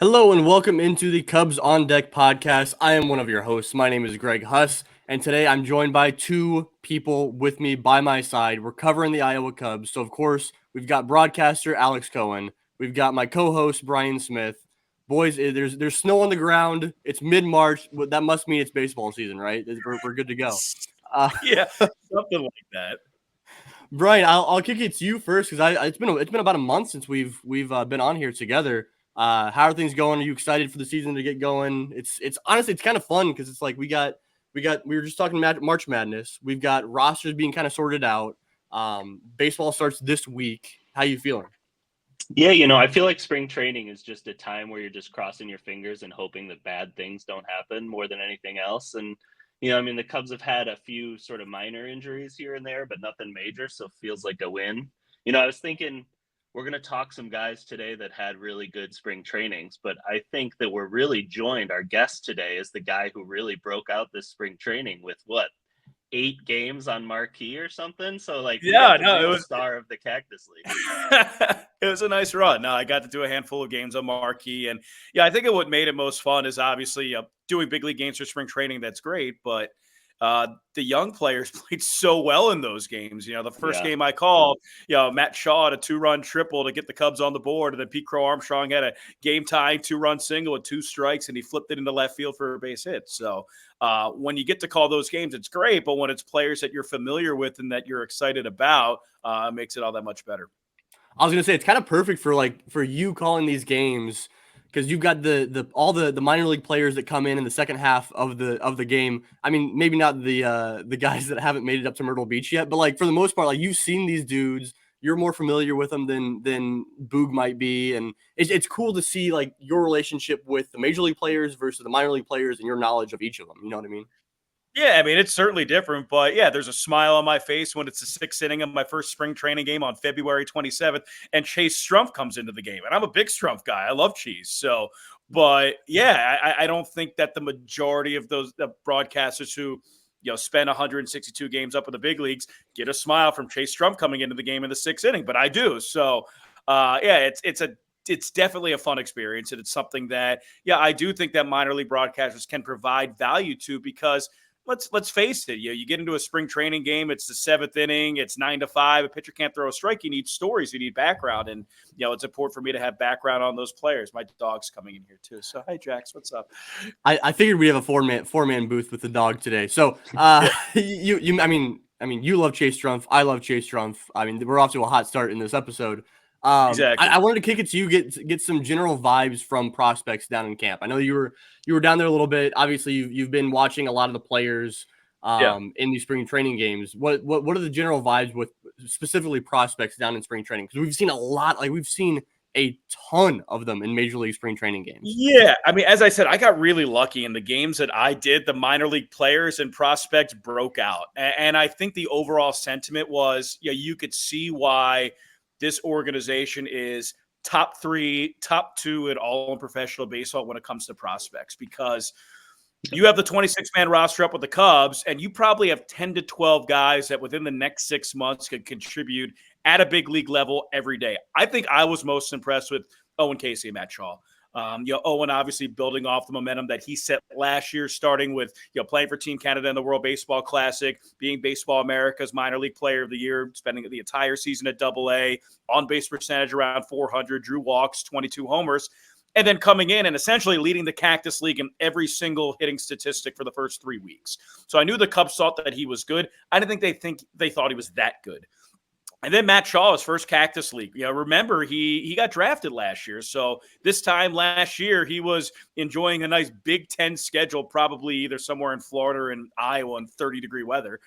Hello and welcome into the Cubs on Deck podcast. I am one of your hosts. My name is Greg Huss, and today I'm joined by two people with me by my side. We're covering the Iowa Cubs. So, of course, we've got broadcaster Alex Cohen. We've got my co-host Brian Smith. Boys, there's snow on the ground. It's mid-March. That must mean it's baseball season, right? We're good to go. Yeah, something like that. Brian, I'll kick it to you first because it's been about a month since we've been on here together. How are things going? Are you excited for the season to get going? It's honestly it's kind of fun because it's like we were just talking March Madness. We've got rosters being kind of sorted out. Baseball starts this week. How you feeling? Yeah, I feel like spring training is just a time where you're just crossing your fingers and hoping that bad things don't happen more than anything else. And the Cubs have had a few sort of minor injuries here and there, but nothing major, so it feels like a win. I was thinking we're going to talk some guys today that had really good spring trainings, but I think that we're really joined. Our guest today is the guy who really broke out this spring training with 8 games on marquee or something. So it was star of the Cactus League. It was a nice run. No, I got to do a handful of games on marquee, and I think what made it most fun is obviously doing big league games for spring training. That's great, but the young players played so well in those games. The first game I called, Matt Shaw had a 2-run triple to get the Cubs on the board, and then Pete Crow-Armstrong had a game-tying 2-run single with 2 strikes, and he flipped it into left field for a base hit. So when you get to call those games, it's great, but when it's players that you're familiar with and that you're excited about, it makes it all that much better. I was gonna say it's kind of perfect for you calling these games because you've got all the minor league players that come in the second half of the game. I mean, maybe not the guys that haven't made it up to Myrtle Beach yet, but for the most part, you've seen these dudes. You're more familiar with them than Boog might be, and it's cool to see your relationship with the major league players versus the minor league players and your knowledge of each of them. You know what I mean? Yeah, I mean, it's certainly different, but there's a smile on my face when it's the 6th inning of my first spring training game on February 27th, and Chase Strumpf comes into the game. And I'm a big Strumpf guy. I love Cheese. So, but I don't think that the majority of those broadcasters who, spend 162 games up in the big leagues get a smile from Chase Strumpf coming into the game in the 6th inning, but I do. So, it's definitely a fun experience, and it's something that, I do think that minor league broadcasters can provide value to because – Let's face it. You get into a spring training game. It's the 7th inning. It's 9-5. A pitcher can't throw a strike. You need stories. You need background, and it's important for me to have background on those players. My dog's coming in here too. So hi, Jax. What's up? I figured we have a four-man booth with the dog today. So you love Chase Strumpf. I love Chase Strumpf. I mean, we're off to a hot start in this episode. Exactly. I wanted to kick it to you, get some general vibes from prospects down in camp. I know you were down there a little bit. Obviously, you've been watching a lot of the players in these spring training games. What are the general vibes with specifically prospects down in spring training? Because we've seen a lot. We've seen a ton of them in major league spring training games. Yeah, I mean, as I said, I got really lucky in the games that I did. The minor league players and prospects broke out, and I think the overall sentiment was, you could see why this organization is top 3, top 2 in all in professional baseball when it comes to prospects, because you have the 26-man roster up with the Cubs, and you probably have 10 to 12 guys that within the next 6 months could contribute at a big league level every day. I think I was most impressed with Owen Casey and Matt Shaw. Owen obviously building off the momentum that he set last year, starting with playing for Team Canada in the World Baseball Classic, being Baseball America's minor league player of the year, spending the entire season at AA, on base percentage around 400, drew walks, 22 homers, and then coming in and essentially leading the Cactus League in every single hitting statistic for the first 3 weeks. So I knew the Cubs thought that he was good. I didn't think they thought he was that good. And then Matt Shaw, his first Cactus League. Remember, he got drafted last year. So this time last year, he was enjoying a nice Big Ten schedule, probably either somewhere in Florida or in Iowa in 30-degree weather.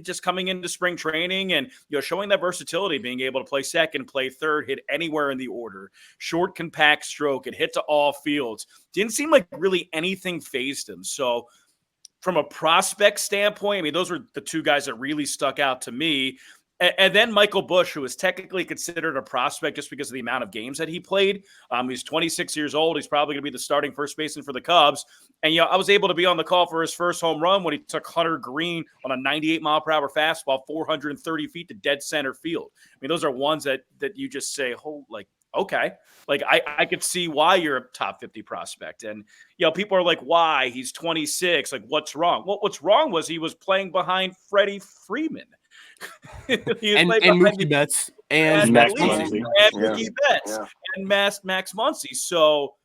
Just coming into spring training and showing that versatility, being able to play second, play third, hit anywhere in the order, short, compact stroke, and hit to all fields. Didn't seem like really anything fazed him. So from a prospect standpoint, I mean, those were the 2 guys that really stuck out to me. And then Michael Busch, who is technically considered a prospect just because of the amount of games that he played. He's 26 years old. He's probably going to be the starting first baseman for the Cubs. And, I was able to be on the call for his first home run when he took Hunter Green on a 98-mile-per-hour fastball, 430 feet to dead center field. I mean, those are ones that you just say, okay. Like I could see why you're a top 50 prospect. And, people are like, why? He's 26. Like, what's wrong? Well, what's wrong was he was playing behind Freddie Freeman. And Mookie Betts and Max Muncy. And Mookie Betts and Max Muncy. So,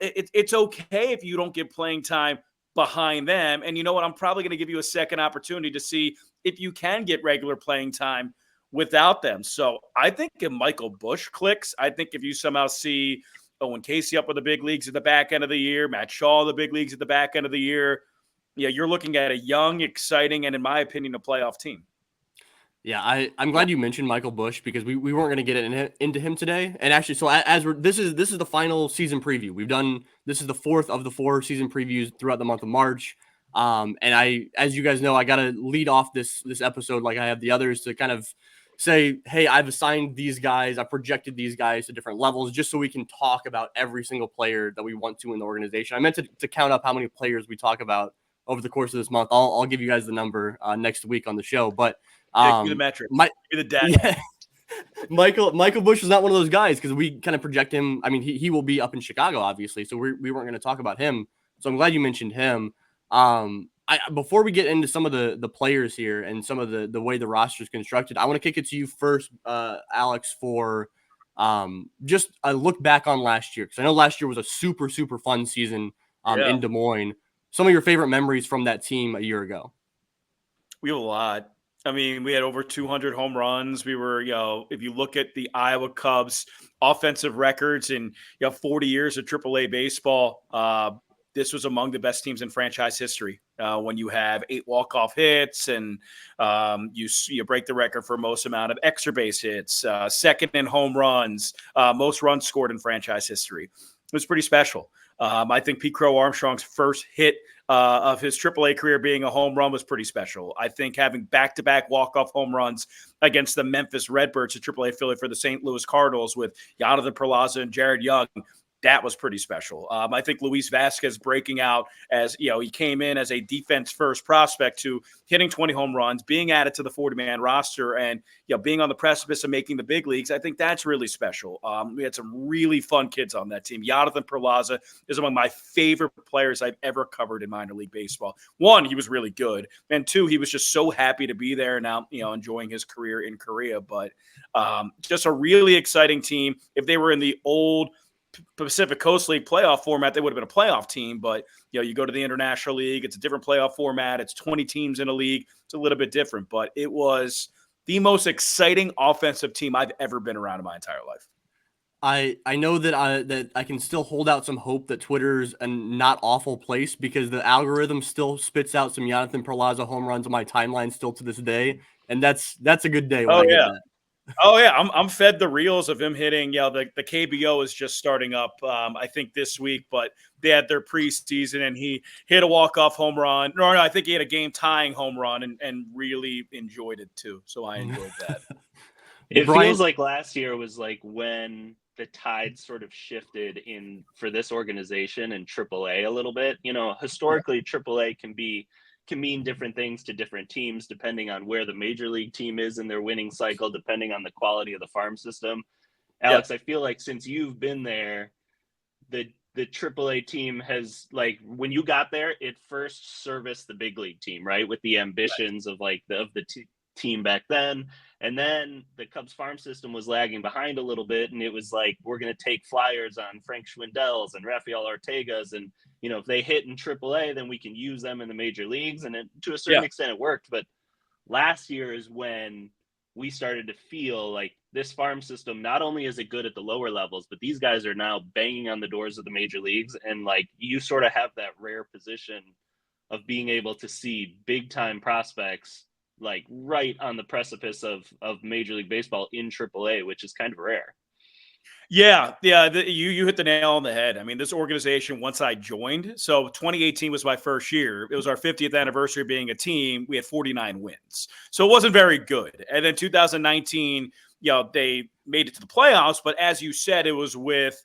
it's okay if you don't get playing time behind them. And you know what? I'm probably going to give you a second opportunity to see if you can get regular playing time without them. So I think if Michael Busch clicks, I think if you somehow see Owen Casey up with the big leagues at the back end of the year, Matt Shaw, the big leagues at the back end of the year, you're looking at a young, exciting, and in my opinion, a playoff team. Yeah, I'm glad you mentioned Michael Busch because we weren't going to get into him today. And actually, so this is the final season preview. This is the fourth of the 4 season previews throughout the month of March. And as you guys know, I got to lead off this episode like I have the others to kind of say, hey, I've assigned these guys, I projected these guys to different levels just so we can talk about every single player that we want to in the organization. I meant to count up how many players we talk about over the course of this month. I'll give you guys the number next week on the show, but give me the metric. Give me the data. Yeah. Michael Busch is not one of those guys because we kind of project him. I mean, he will be up in Chicago, obviously, so we weren't going to talk about him. So I'm glad you mentioned him. Before we get into some of the players here and some of the way the roster is constructed, I want to kick it to you first, Alex, for just a look back on last year, because I know last year was a super, super fun season in Des Moines. Some of your favorite memories from that team a year ago. We have a lot. I mean, we had over 200 home runs. We were, if you look at the Iowa Cubs offensive records in 40 years of AAA baseball, this was among the best teams in franchise history. When you have 8 walk-off hits and you break the record for most amount of extra base hits, second in home runs, most runs scored in franchise history. It was pretty special. I think Pete Crow-Armstrong's first hit of his AAA career being a home run was pretty special. I think having back-to-back walk-off home runs against the Memphis Redbirds, a AAA affiliate for the St. Louis Cardinals, with Jonathan Perlaza and Jared Young, that was pretty special. I think Luis Vasquez breaking out as, he came in as a defense-first prospect to hitting 20 home runs, being added to the 40-man roster, and, being on the precipice of making the big leagues. I think that's really special. We had some really fun kids on that team. Jonathan Perlaza is among my favorite players I've ever covered in minor league baseball. 1, he was really good. And 2, he was just so happy to be there now, enjoying his career in Korea. But just a really exciting team. If they were in the old Pacific Coast League playoff format, they would have been a playoff team, but you go to the International League, it's a different playoff format. It's 20 teams in a league. It's a little bit different, but it was the most exciting offensive team I've ever been around in my entire life. I know that I can still hold out some hope that Twitter's a not awful place because the algorithm still spits out some Jonathan Perlaza home runs on my timeline still to this day, and that's a good day when I get that. Oh yeah, I'm fed the reels of him hitting. The KBO is just starting up, I think this week, but they had their preseason and he hit a walk-off home run. No, I think he had a game-tying home run and really enjoyed it too. So I enjoyed that. It feels like last year was like when the tide sort of shifted in for this organization in AAA a little bit. Historically, AAA can mean different things to different teams depending on where the major league team is in their winning cycle, depending on the quality of the farm system. Alex, I feel like since you've been there, the AAA team has, like, when you got there, it first serviced the big league team, right? With the ambitions of the team back then. And then the Cubs farm system was lagging behind a little bit. And it was like, we're going to take flyers on Frank Schwindel's and Rafael Ortega's. And, if they hit in AAA, then we can use them in the major leagues. And to a certain extent, it worked. But last year is when we started to feel like this farm system, not only is it good at the lower levels, but these guys are now banging on the doors of the major leagues. And like, you sort of have that rare position of being able to see big time prospects, like right on the precipice of Major League Baseball in AAA, which is kind of rare. Yeah. You hit the nail on the head. I mean, this organization, once I joined, so 2018 was my first year. It was our 50th anniversary of being a team. We had 49 wins. So it wasn't very good. And then 2019, they made it to the playoffs, but as you said, it was with,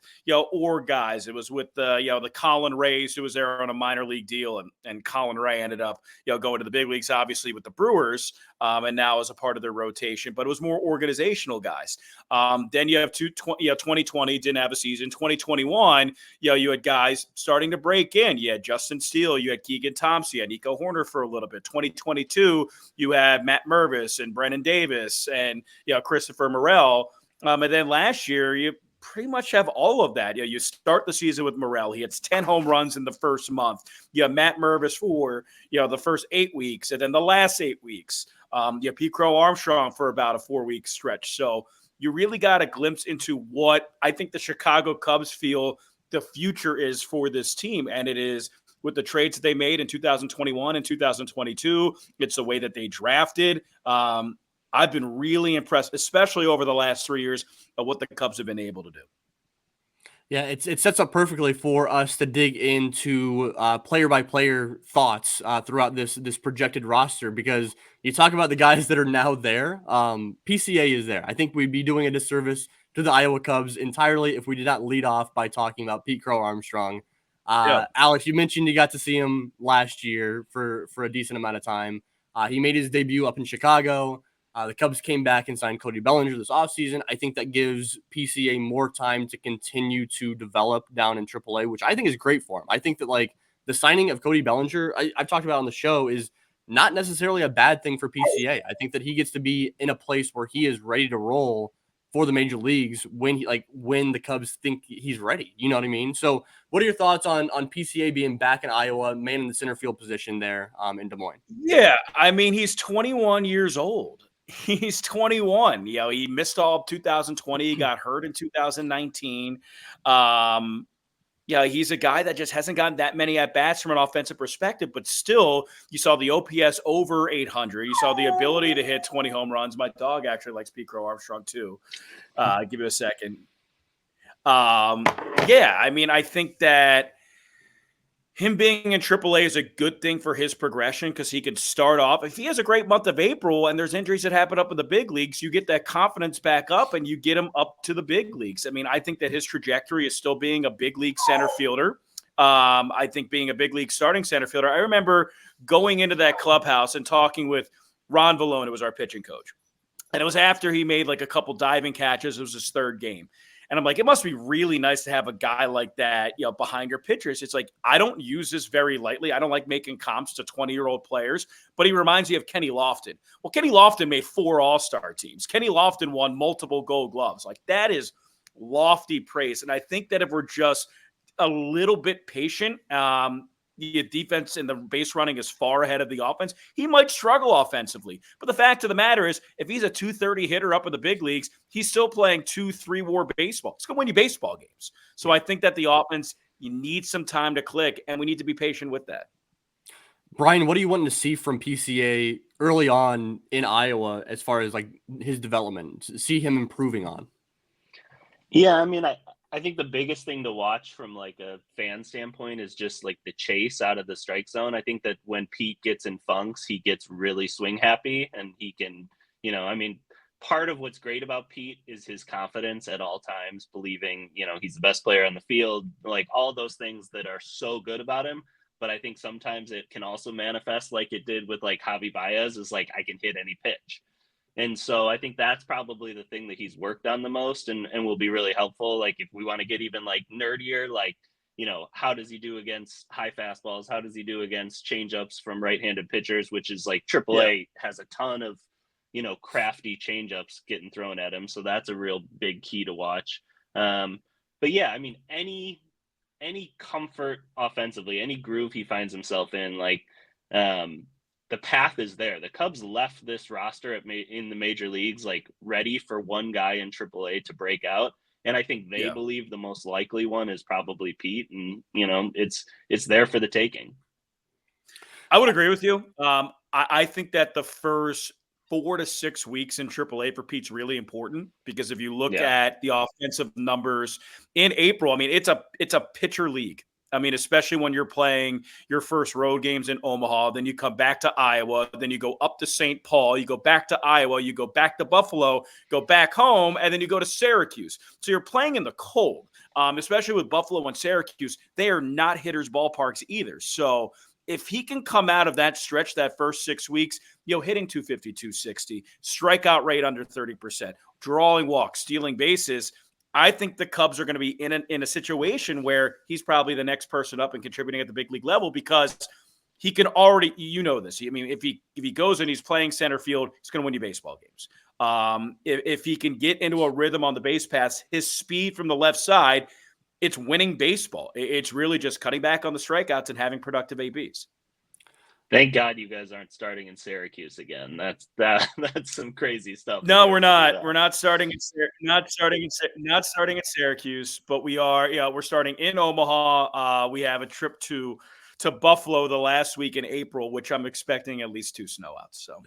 Orr guys. It was with the Colin Rays, who was there on a minor league deal, and Colin Ray ended up, going to the big leagues, obviously with the Brewers, and now as a part of their rotation, but it was more organizational guys. Then you have 2020 didn't have a season. 2021, you had guys starting to break in. You had Justin Steele, you had Keegan Thompson, you had Nico Horner for a little bit. 2022, you had Matt Mervis and Brennan Davis and Christopher Morel. And then last year, you pretty much have all of that. You start the season with Morel. He hits 10 home runs in the first month. You have Matt Mervis for, the first 8 weeks. And then the last 8 weeks, you have Pete Crow-Armstrong for about a 4-week stretch. So you really got a glimpse into what I think the Chicago Cubs feel the future is for this team. And it is with the trades that they made in 2021 and 2022. It's the way that they drafted. I've been really impressed, especially over the last 3 years, of what the Cubs have been able to do. Yeah, it sets up perfectly for us to dig into player-by-player thoughts throughout this projected roster, because you talk about the guys that are now there. PCA is there. I think we'd be doing a disservice to the Iowa Cubs entirely if we did not lead off by talking about Pete Crow-Armstrong. Alex, you mentioned you got to see him last year for a decent amount of time. He made his debut up in Chicago. The Cubs came back and signed Cody Bellinger this offseason. I think that gives PCA more time to continue to develop down in AAA, which I think is great for him. I think that the signing of Cody Bellinger, I've talked about on the show, is not necessarily a bad thing for PCA. I think that he gets to be in a place where he is ready to roll for the major leagues when the Cubs think he's ready. You know what I mean? So what are your thoughts on PCA being back in Iowa, man in the center field position there in Des Moines? Yeah, I mean, he's 21 years old. He's 21. He missed all of 2020. He got hurt in 2019. He's a guy that just hasn't gotten that many at-bats from an offensive perspective, but still, you saw the OPS over 800. You saw the ability to hit 20 home runs. My dog actually likes Pete Crow-Armstrong too. Give me a second. I mean, I think that him being in AAA is a good thing for his progression, because he could start off. If he has a great month of April and there's injuries that happen up in the big leagues, you get that confidence back up and you get him up to the big leagues. I mean, I think that his trajectory is still being a big league center fielder. I think being a big league starting center fielder. I remember going into that clubhouse and talking with Ron Vallone, who was our pitching coach. And it was after he made a couple diving catches. It was his third game. And I'm like, it must be really nice to have a guy like that, behind your pitchers. It's like, I don't use this very lightly. I don't like making comps to 20-year-old players, but he reminds me of Kenny Lofton. Well, Kenny Lofton made 4 All-Star teams. Kenny Lofton won multiple Gold Gloves. That is lofty praise. And I think that if we're just a little bit patient, the defense and the base running is far ahead of the offense, he might struggle offensively. But the fact of the matter is, if he's a 230 hitter up in the big leagues, he's still playing 2-3 WAR baseball. It's going to win you baseball games. So I think that the offense, you need some time to click, and we need to be patient with that. Brian, what are you wanting to see from PCA early on in Iowa as far as his development, see him improving on? Yeah, I mean, I think the biggest thing to watch from a fan standpoint is just the chase out of the strike zone. I think that when Pete gets in funks, he gets really swing happy, and he can, part of what's great about Pete is his confidence at all times, believing, he's the best player on the field, all those things that are so good about him. But I think sometimes it can also manifest like it did with Javi Baez, is I can hit any pitch. And so I think that's probably the thing that he's worked on the most, and will be really helpful. If we want to get even nerdier, how does he do against high fastballs? How does he do against changeups from right-handed pitchers, which is AAA has a ton of, crafty changeups getting thrown at him. So that's a real big key to watch. But yeah, I mean, any comfort offensively, any groove he finds himself in, the path is there. The Cubs left this roster in the major leagues ready for one guy in AAA to break out, and I think they believe the most likely one is probably Pete, and it's there for the taking. I would agree with you. I think that the first 4 to 6 weeks in AAA for Pete's really important, because if you look at the offensive numbers in April, I mean, it's a pitcher league. I mean, especially when you're playing your first road games in Omaha, then you come back to Iowa, then you go up to St. Paul, you go back to Iowa, you go back to Buffalo, go back home, and then you go to Syracuse. So you're playing in the cold, especially with Buffalo and Syracuse. They are not hitters' ballparks either. So if he can come out of that stretch that first 6 weeks, hitting 250, 260, strikeout rate under 30%, drawing walks, stealing bases, I think the Cubs are going to be in a situation where he's probably the next person up and contributing at the big league level because he can already, this. I mean, if he goes and he's playing center field, he's going to win you baseball games. If he can get into a rhythm on the base paths, his speed from the left side, it's winning baseball. It's really just cutting back on the strikeouts and having productive ABs. Thank God you guys aren't starting in Syracuse again. That's some crazy stuff. No, we're not. We're not starting in Syracuse, but we are. Yeah, we're starting in Omaha. We have a trip to Buffalo the last week in April, which I'm expecting at least 2 snowouts. So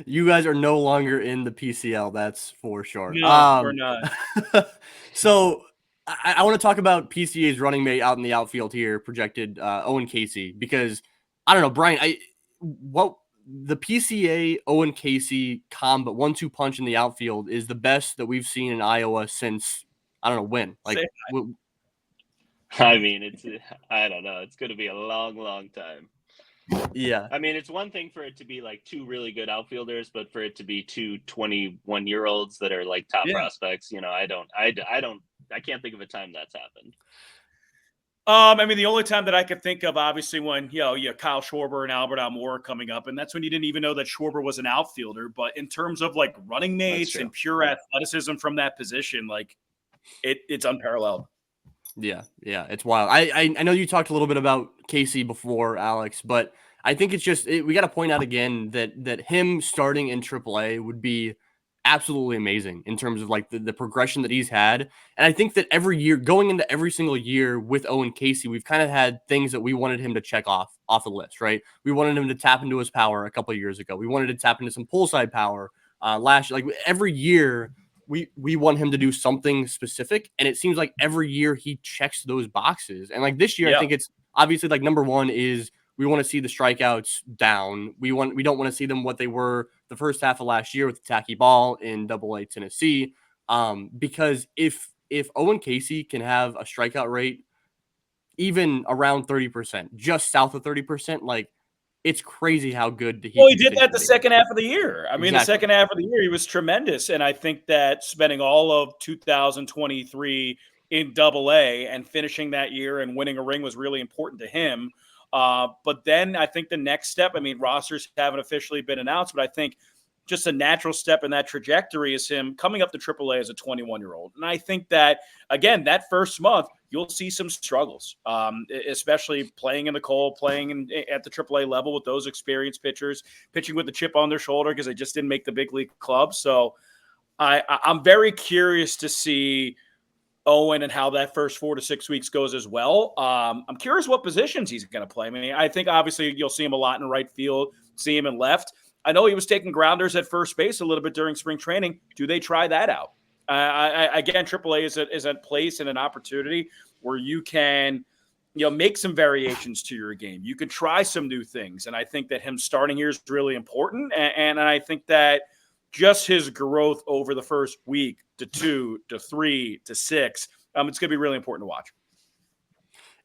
you guys are no longer in the PCL. That's for sure. No, we're not. So I want to talk about PCA's running mate out in the outfield here, projected Owen Casey, because I don't know, Brian, what the PCA Owen Casey combo 1-2 punch in the outfield is the best that we've seen in Iowa since I don't know when. Like, I mean, I don't know. It's going to be a long, long time. Yeah. I mean, it's one thing for it to be like 2 really good outfielders, but for it to be 2 21-year-olds that are like top prospects, I can't think of a time that's happened. I mean, the only time that I could think of, obviously, when Kyle Schwarber and Albert Almora coming up, and that's when you didn't even know that Schwarber was an outfielder. But in terms of like running mates and pure athleticism from that position, like it's unparalleled. Yeah, it's wild. I know you talked a little bit about Casey before, Alex, but I think it's just we got to point out again that him starting in AAA would be absolutely amazing in terms of like the progression that he's had. And I think that every year, going into every single year with Owen Casey, we've kind of had things that we wanted him to check off the list, right? We wanted him to tap into his power a couple of years ago. We wanted to tap into some pull side power last year. Like every year, we want him to do something specific, and it seems like every year he checks those boxes. And like this year, I think it's obviously like number one is we want to see the strikeouts down. We don't want to see them what they were the first half of last year with the tacky ball in Double-A Tennessee. Because if Owen Casey can have a strikeout rate even around 30%, just south of 30%, like it's crazy how good he did that the second half of the year. I mean, the second half of the year, he was tremendous. And I think that spending all of 2023 in Double-A and finishing that year and winning a ring was really important to him. But then I think the next step, I mean, rosters haven't officially been announced, but I think just a natural step in that trajectory is him coming up to AAA as a 21-year-old. And I think that, again, that first month, you'll see some struggles, especially playing in the cold, playing at the AAA level with those experienced pitchers, pitching with the chip on their shoulder because they just didn't make the big league club. So I'm very curious to see Owen and how that first 4 to 6 weeks goes as well. I'm curious what positions he's going to play. I mean, I think obviously you'll see him a lot in right field, see him in left. I know he was taking grounders at first base a little bit during spring training. Do they try that out? Again, AAA is a place and an opportunity where you can, make some variations to your game. You can try some new things. And I think that him starting here is really important. And I think that just his growth over the first week to 2 to 3 to 6, it's going to be really important to watch.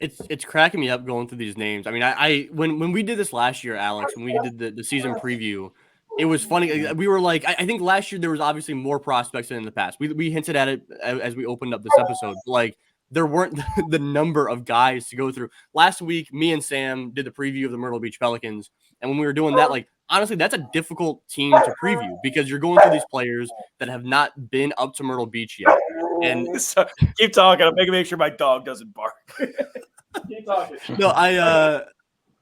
It's cracking me up going through these names. I mean, when we did this last year, Alex, when we did the season preview, it was funny. We were like, I think last year there was obviously more prospects than in the past. We hinted at it as we opened up this episode. Like there weren't the number of guys to go through. Last week, me and Sam did the preview of the Myrtle Beach Pelicans, and when we were doing that, like honestly, that's a difficult team to preview because you're going through these players that have not been up to Myrtle Beach yet. And so, keep talking. I'm make sure my dog doesn't bark. Keep talking. No,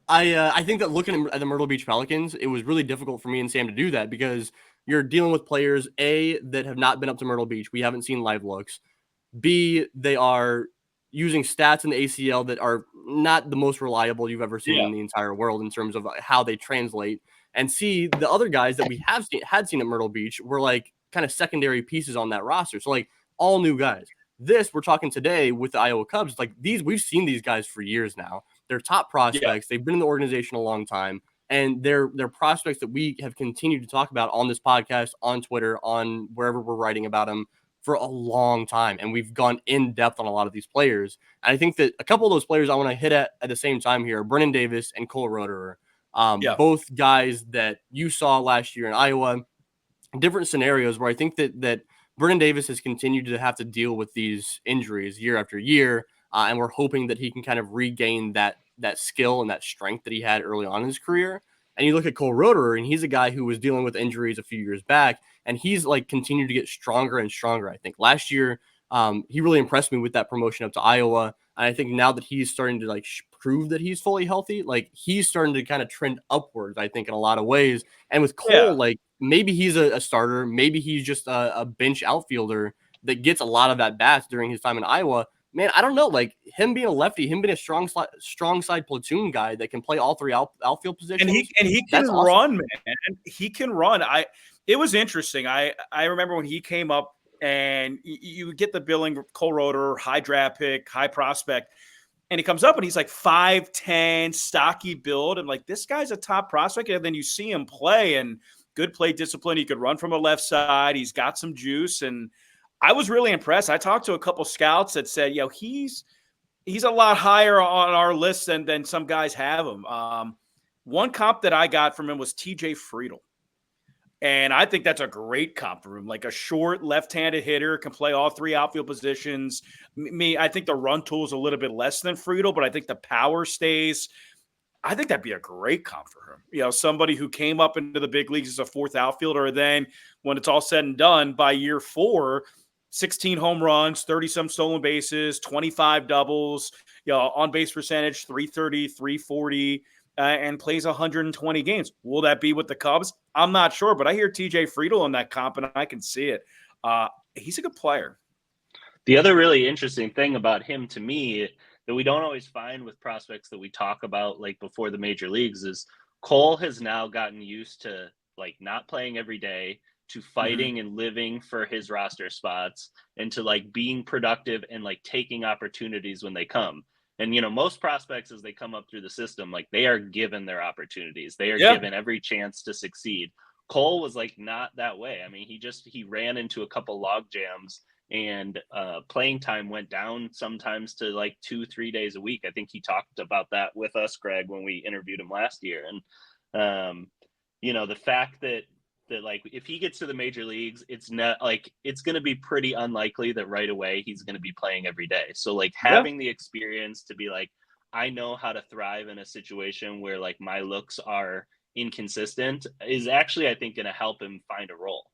I think that looking at the Myrtle Beach Pelicans, it was really difficult for me and Sam to do that because you're dealing with players, A, that have not been up to Myrtle Beach. We haven't seen live looks. B, they are using stats in the ACL that are not the most reliable you've ever seen in the entire world in terms of how they translate. And C, the other guys that we had seen at Myrtle Beach were like kind of secondary pieces on that roster. So like all new guys. This, we're talking today with the Iowa Cubs, like we've seen these guys for years now. They're top prospects. They've been in the organization a long time, and they're prospects that we have continued to talk about on this podcast, on Twitter, on wherever we're writing about them for a long time. And we've gone in depth on a lot of these players. And I think that a couple of those players I want to hit at the same time here are Brennan Davis and Cole Roderer. Both guys that you saw last year in Iowa, different scenarios where I think that Brennan Davis has continued to have to deal with these injuries year after year. And we're hoping that he can kind of regain that skill and that strength that he had early on in his career. And you look at Cole Roderer, and he's a guy who was dealing with injuries a few years back, and he's like continued to get stronger and stronger. I think last year, he really impressed me with that promotion up to Iowa. And I think now that he's starting to like prove that he's fully healthy, like he's starting to kind of trend upwards, I think, in a lot of ways. And with Cole, like maybe he's a starter, maybe he's just a bench outfielder that gets a lot of at bats during his time in Iowa. Man, I don't know, like him being a lefty, him being a strong side platoon guy that can play all three outfield positions. And he can run, man. He can run. It was interesting. I remember when he came up, and you get the billing, Cole Roderer, high draft pick, high prospect, and he comes up and he's like 5'10", stocky build, and like this guy's a top prospect. And then you see him play, and good play discipline. He could run from a left side. He's got some juice, and I was really impressed. I talked to a couple scouts that said, he's a lot higher on our list than some guys have him. One comp that I got from him was TJ Friedel. And I think that's a great comp for him, like a short left-handed hitter, can play all three outfield positions. I think the run tool is a little bit less than Friedel, but I think the power stays. I think that'd be a great comp for him. Somebody who came up into the big leagues as a fourth outfielder, and then when it's all said and done, by year 4, 16 home runs, 30-some stolen bases, 25 doubles, on-base percentage, 330, 340, and plays 120 games. Will that be with the Cubs? I'm not sure, but I hear TJ Friedel in that comp, and I can see it. He's a good player. The other really interesting thing about him to me that we don't always find with prospects that we talk about like before the major leagues is Cole has now gotten used to like not playing every day, to fighting and living for his roster spots, and to like being productive and like taking opportunities when they come. And, most prospects as they come up through the system, like they are given their opportunities. They are given every chance to succeed. Cole was like not that way. I mean, he ran into a couple log jams, and playing time went down sometimes to like 2-3 days a week. I think he talked about that with us, Greg, when we interviewed him last year. And, the fact that like if he gets to the major leagues, it's not like it's going to be pretty unlikely that right away he's going to be playing every day. So like having the experience to be like, I know how to thrive in a situation where like my looks are inconsistent is actually, I think, going to help him find a role.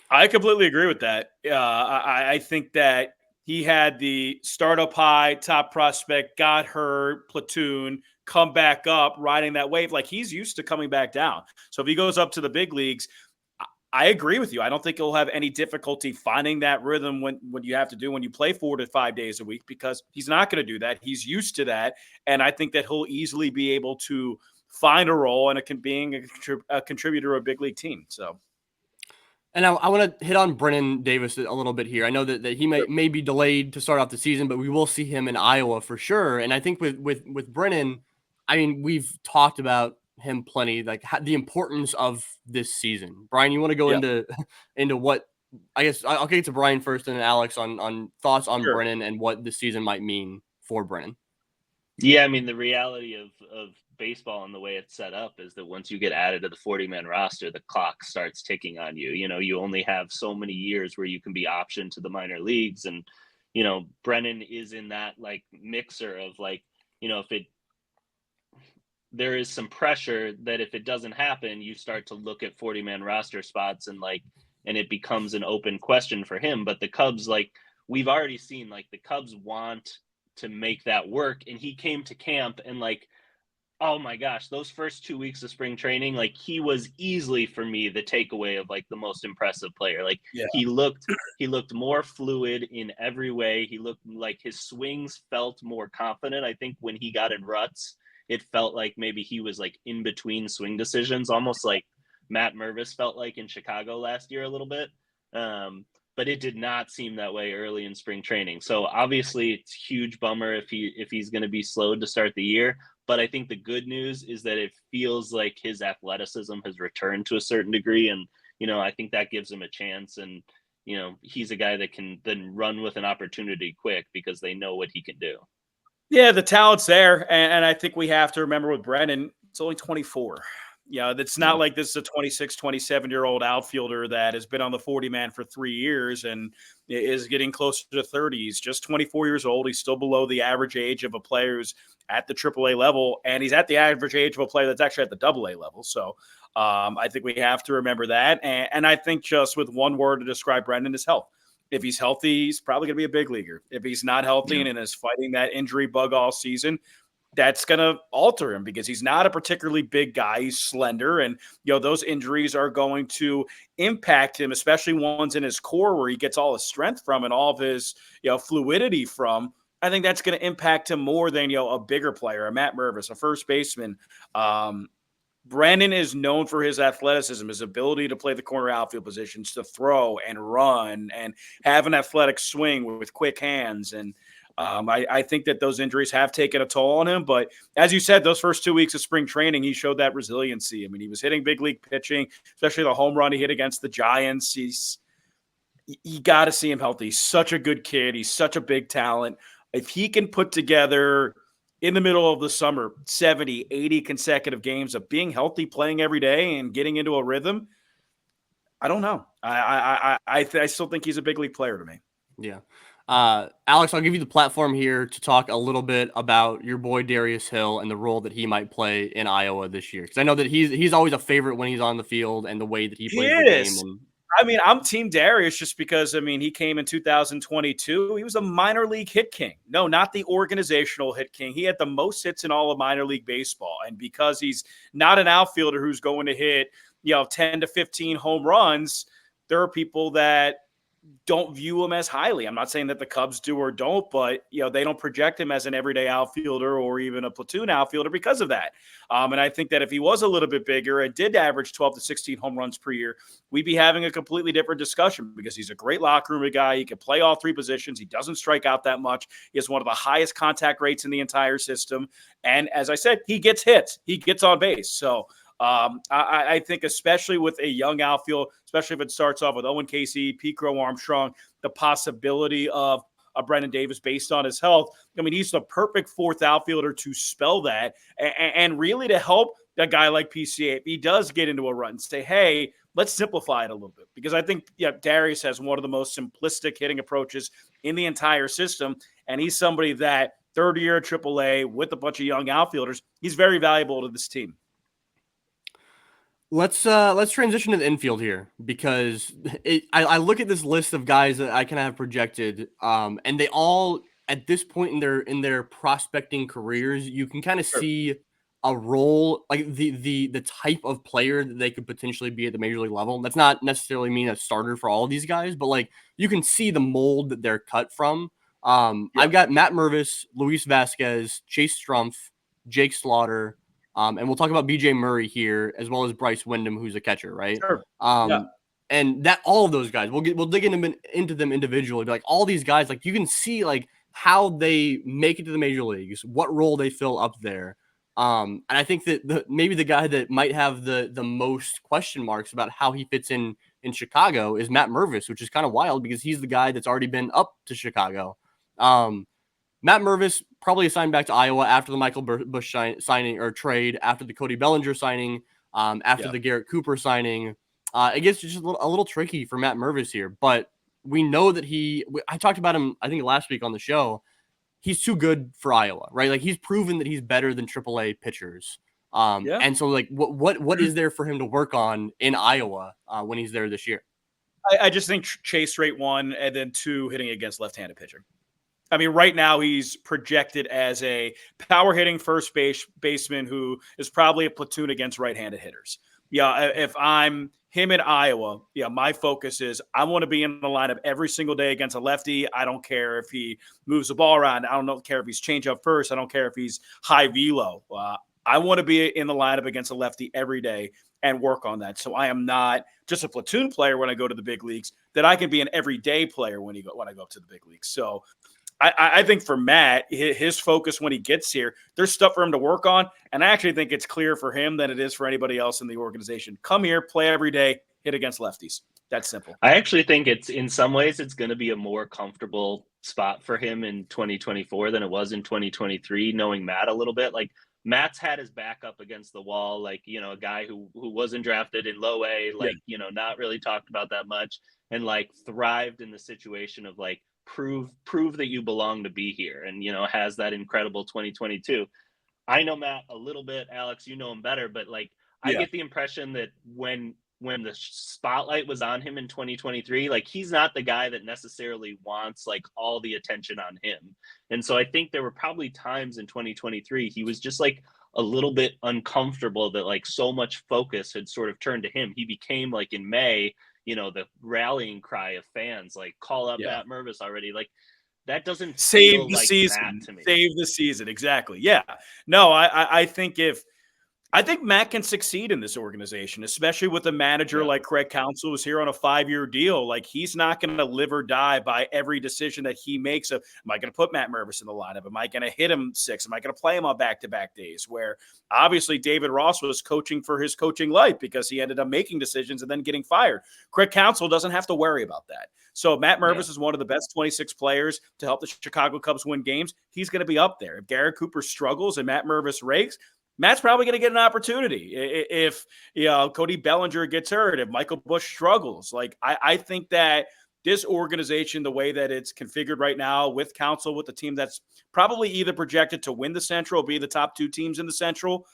I completely agree with that. I think that he had the startup high, top prospect, got hurt, platoon, come back up, riding that wave. Like he's used to coming back down. So if he goes up to the big leagues, I agree with you. I don't think he'll have any difficulty finding that rhythm when you have to do when you play 4 to 5 days a week, because he's not going to do that. He's used to that. And I think that he'll easily be able to find a role and being a contributor to a big league team. So. And I want to hit on Brennan Davis a little bit here. I know that he may be delayed to start off the season, but we will see him in Iowa for sure. And I think with Brennan, I mean, we've talked about him plenty, like the importance of this season. Brian, you want to go into what? I guess I'll get to Brian first, and then Alex on thoughts on Brennan and what this season might mean for Brennan. Yeah, I mean, the reality of baseball and the way it's set up is that once you get added to the 40-man roster, the clock starts ticking on you. You only have so many years where you can be optioned to the minor leagues. And, Brennan is in that like mixer of like, there is some pressure that if it doesn't happen, you start to look at 40-man roster spots and it becomes an open question for him. But the Cubs, like we've already seen, like the Cubs want to make that work. And he came to camp and like, oh my gosh, those first 2 weeks of spring training, like he was easily for me the takeaway of like the most impressive player. Like he looked more fluid in every way. He looked like his swings felt more confident. I think when he got in ruts, it felt like maybe he was like in between swing decisions, almost like Matt Mervis felt like in Chicago last year a little bit. But but it did not seem that way early in spring training. So obviously it's a huge bummer if he's going to be slowed to start the year. But I think the good news is that it feels like his athleticism has returned to a certain degree. And, I think that gives him a chance. And, he's a guy that can then run with an opportunity quick because they know what he can do. Yeah, the talent's there. And I think we have to remember with Brennan, it's only 24. That's not like this is a 26, 27-year-old outfielder that has been on the 40-man for 3 years and is getting closer to 30. He's just 24 years old. He's still below the average age of a player who's at the AAA level, and he's at the average age of a player that's actually at the AA level. So I think we have to remember that. And I think just with one word to describe Brendan is health. If he's healthy, he's probably going to be a big leaguer. If he's not healthy and is fighting that injury bug all season, that's going to alter him because he's not a particularly big guy. He's slender, and those injuries are going to impact him, especially ones in his core where he gets all his strength from and all of his fluidity from. I think that's going to impact him more than a bigger player, a Matt Mervis, a first baseman. Brandon is known for his athleticism, his ability to play the corner outfield positions, to throw and run and have an athletic swing with quick hands. And I think that those injuries have taken a toll on him. But as you said, those first 2 weeks of spring training, he showed that resiliency. I mean, he was hitting big league pitching, especially the home run he hit against the Giants. You got to see him healthy. He's such a good kid. He's such a big talent. If he can put together in the middle of the summer 70, 80 consecutive games of being healthy, playing every day, and getting into a rhythm, I don't know. I still think he's a big league player to me. Yeah. Alex, I'll give you the platform here to talk a little bit about your boy Darius Hill and the role that he might play in Iowa this year. Because I know that he's always a favorite when he's on the field and the way that he plays the game. And I'm Team Darius just because, he came in 2022. He was a minor league hit king. No, not the organizational hit king. He had the most hits in all of minor league baseball. And because he's not an outfielder who's going to hit, 10 to 15 home runs, there are people that don't view him as highly. I'm not saying that the Cubs do or don't, but they don't project him as an everyday outfielder or even a platoon outfielder because of that. And I think that if he was a little bit bigger and did average 12 to 16 home runs per year, we'd be having a completely different discussion because he's a great locker room guy. He can play all three positions. He doesn't strike out that much. He has one of the highest contact rates in the entire system. And as I said, he gets hits. He gets on base. So I think especially with a young outfield, especially if it starts off with Owen Casey, crow-armstrong, the possibility of a Brennan Davis based on his health. He's the perfect fourth outfielder to spell that and really to help a guy like PCA if he does get into a run and say, hey, let's simplify it a little bit. Because I think Darius has one of the most simplistic hitting approaches in the entire system. And he's somebody that third year at AAA with a bunch of young outfielders, he's very valuable to this team. Let's transition to the infield here because I look at this list of guys that I kind of have projected, and they all at this point in their prospecting careers, you can kind of see a role, like the type of player that they could potentially be at the major league level. That's not necessarily mean a starter for all of these guys, but like you can see the mold that they're cut from. I've got Matt Mervis, Luis Vasquez, Chase Strumpf, Jake Slaughter. And we'll talk about BJ Murray here, as well as Bryce Windam, who's a catcher, right? Sure. And that all of those guys, we'll dig into them individually. But like all these guys, like you can see like how they make it to the major leagues, what role they fill up there. And I think that maybe the guy that might have the most question marks about how he fits in Chicago is Matt Mervis, which is kind of wild because he's the guy that's already been up to Chicago. Matt Mervis probably assigned back to Iowa after the Michael Busch signing or trade, after the Cody Bellinger signing, after the Garrett Cooper signing. It gets just a little tricky for Matt Mervis here, but we know that I talked about him, I think last week on the show. He's too good for Iowa, right? Like he's proven that he's better than AAA pitchers. And so like what is there for him to work on in Iowa when he's there this year? I just think chase rate 1 and then 2 hitting against left-handed pitching. Right now he's projected as a power hitting first baseman who is probably a platoon against right-handed hitters. If I'm him in Iowa, my focus is I want to be in the lineup every single day against a lefty. I don't care if he moves the ball around. I don't care if he's change up first. I don't care if he's high velo. I want to be in the lineup against a lefty every day and work on that. So I am not just a platoon player when I go to the big leagues, that I can be an everyday player when I go up to the big leagues. So I think for Matt, his focus when he gets here, there's stuff for him to work on. And I actually think it's clear for him than it is for anybody else in the organization. Come here, play every day, hit against lefties. That's simple. I actually think it's in some ways it's going to be a more comfortable spot for him in 2024 than it was in 2023, knowing Matt a little bit. Like Matt's had his back up against the wall, like, you know, a guy who wasn't drafted in low A, like, you know, not really talked about that much, and like thrived in the situation of like, prove that you belong to be here, and, you know, has that incredible 2022. I know Matt a little bit, Alex, you know him better, but like I get the impression that when the spotlight was on him in 2023, like he's not the guy that necessarily wants like all the attention on him. And so I think there were probably times in 2023 he was just like a little bit uncomfortable that like so much focus had sort of turned to him. He became like in May, you know, the rallying cry of fans, like call up Matt Mervis already. Like that doesn't save the like season to me. Save the season. Exactly. Yeah. No, I think Matt can succeed in this organization, especially with a manager like Craig Counsell, who's here on a 5-year deal. Like he's not going to live or die by every decision that he makes of, am I going to put Matt Mervis in the lineup? Am I going to hit him 6? Am I going to play him on back-to-back days? Where obviously David Ross was coaching for his coaching life because he ended up making decisions and then getting fired. Craig Counsell doesn't have to worry about that. So Matt Mervis is one of the best 26 players to help the Chicago Cubs win games. He's going to be up there. If Garrett Cooper struggles and Matt Mervis rakes, Matt's probably going to get an opportunity. If Cody Bellinger gets hurt, if Michael Busch struggles. Like I think that this organization, the way that it's configured right now with Counsell, with the team that's probably either projected to win the Central, be the top 2 teams in the Central,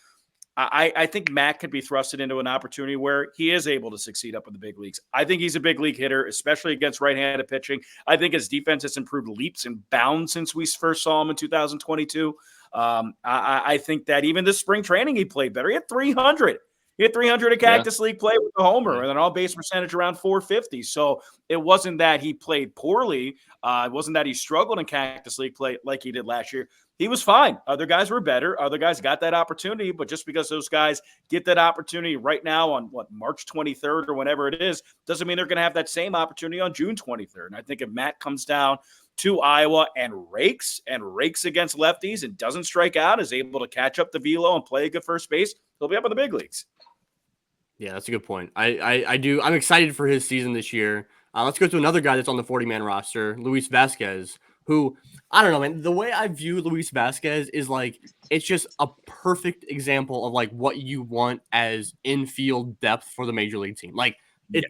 I think Matt could be thrusted into an opportunity where he is able to succeed up in the big leagues. I think he's a big league hitter, especially against right-handed pitching. I think his defense has improved leaps and bounds since we first saw him in 2022. I think that even this spring training, he played better. He had 300. He had 300 at Cactus League play with a homer and an all-base percentage around 450. So it wasn't that he played poorly. It wasn't that he struggled in Cactus League play like he did last year. He was fine. Other guys were better. Other guys got that opportunity. But just because those guys get that opportunity right now on March 23rd or whenever it is, doesn't mean they're going to have that same opportunity on June 23rd. And I think if Matt comes down to Iowa and rakes against lefties and doesn't strike out, is able to catch up the velo and play a good first base, he'll be up in the big leagues. Yeah, that's a good point. I'm excited for his season this year. Let's go to another guy that's on the 40-man roster, Luis Vasquez, who, I don't know, man, the way I view Luis Vasquez is like, it's just a perfect example of like what you want as infield depth for the major league team. Like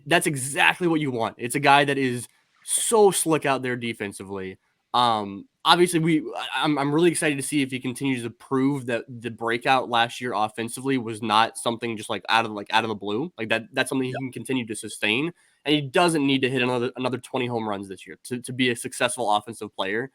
that's exactly what you want. It's a guy that is so slick out there defensively. Obviously I'm really excited to see if he continues to prove that the breakout last year offensively was not something just like out of the blue. Like that's something he can continue to sustain, and he doesn't need to hit another 20 home runs this year to be a successful offensive player.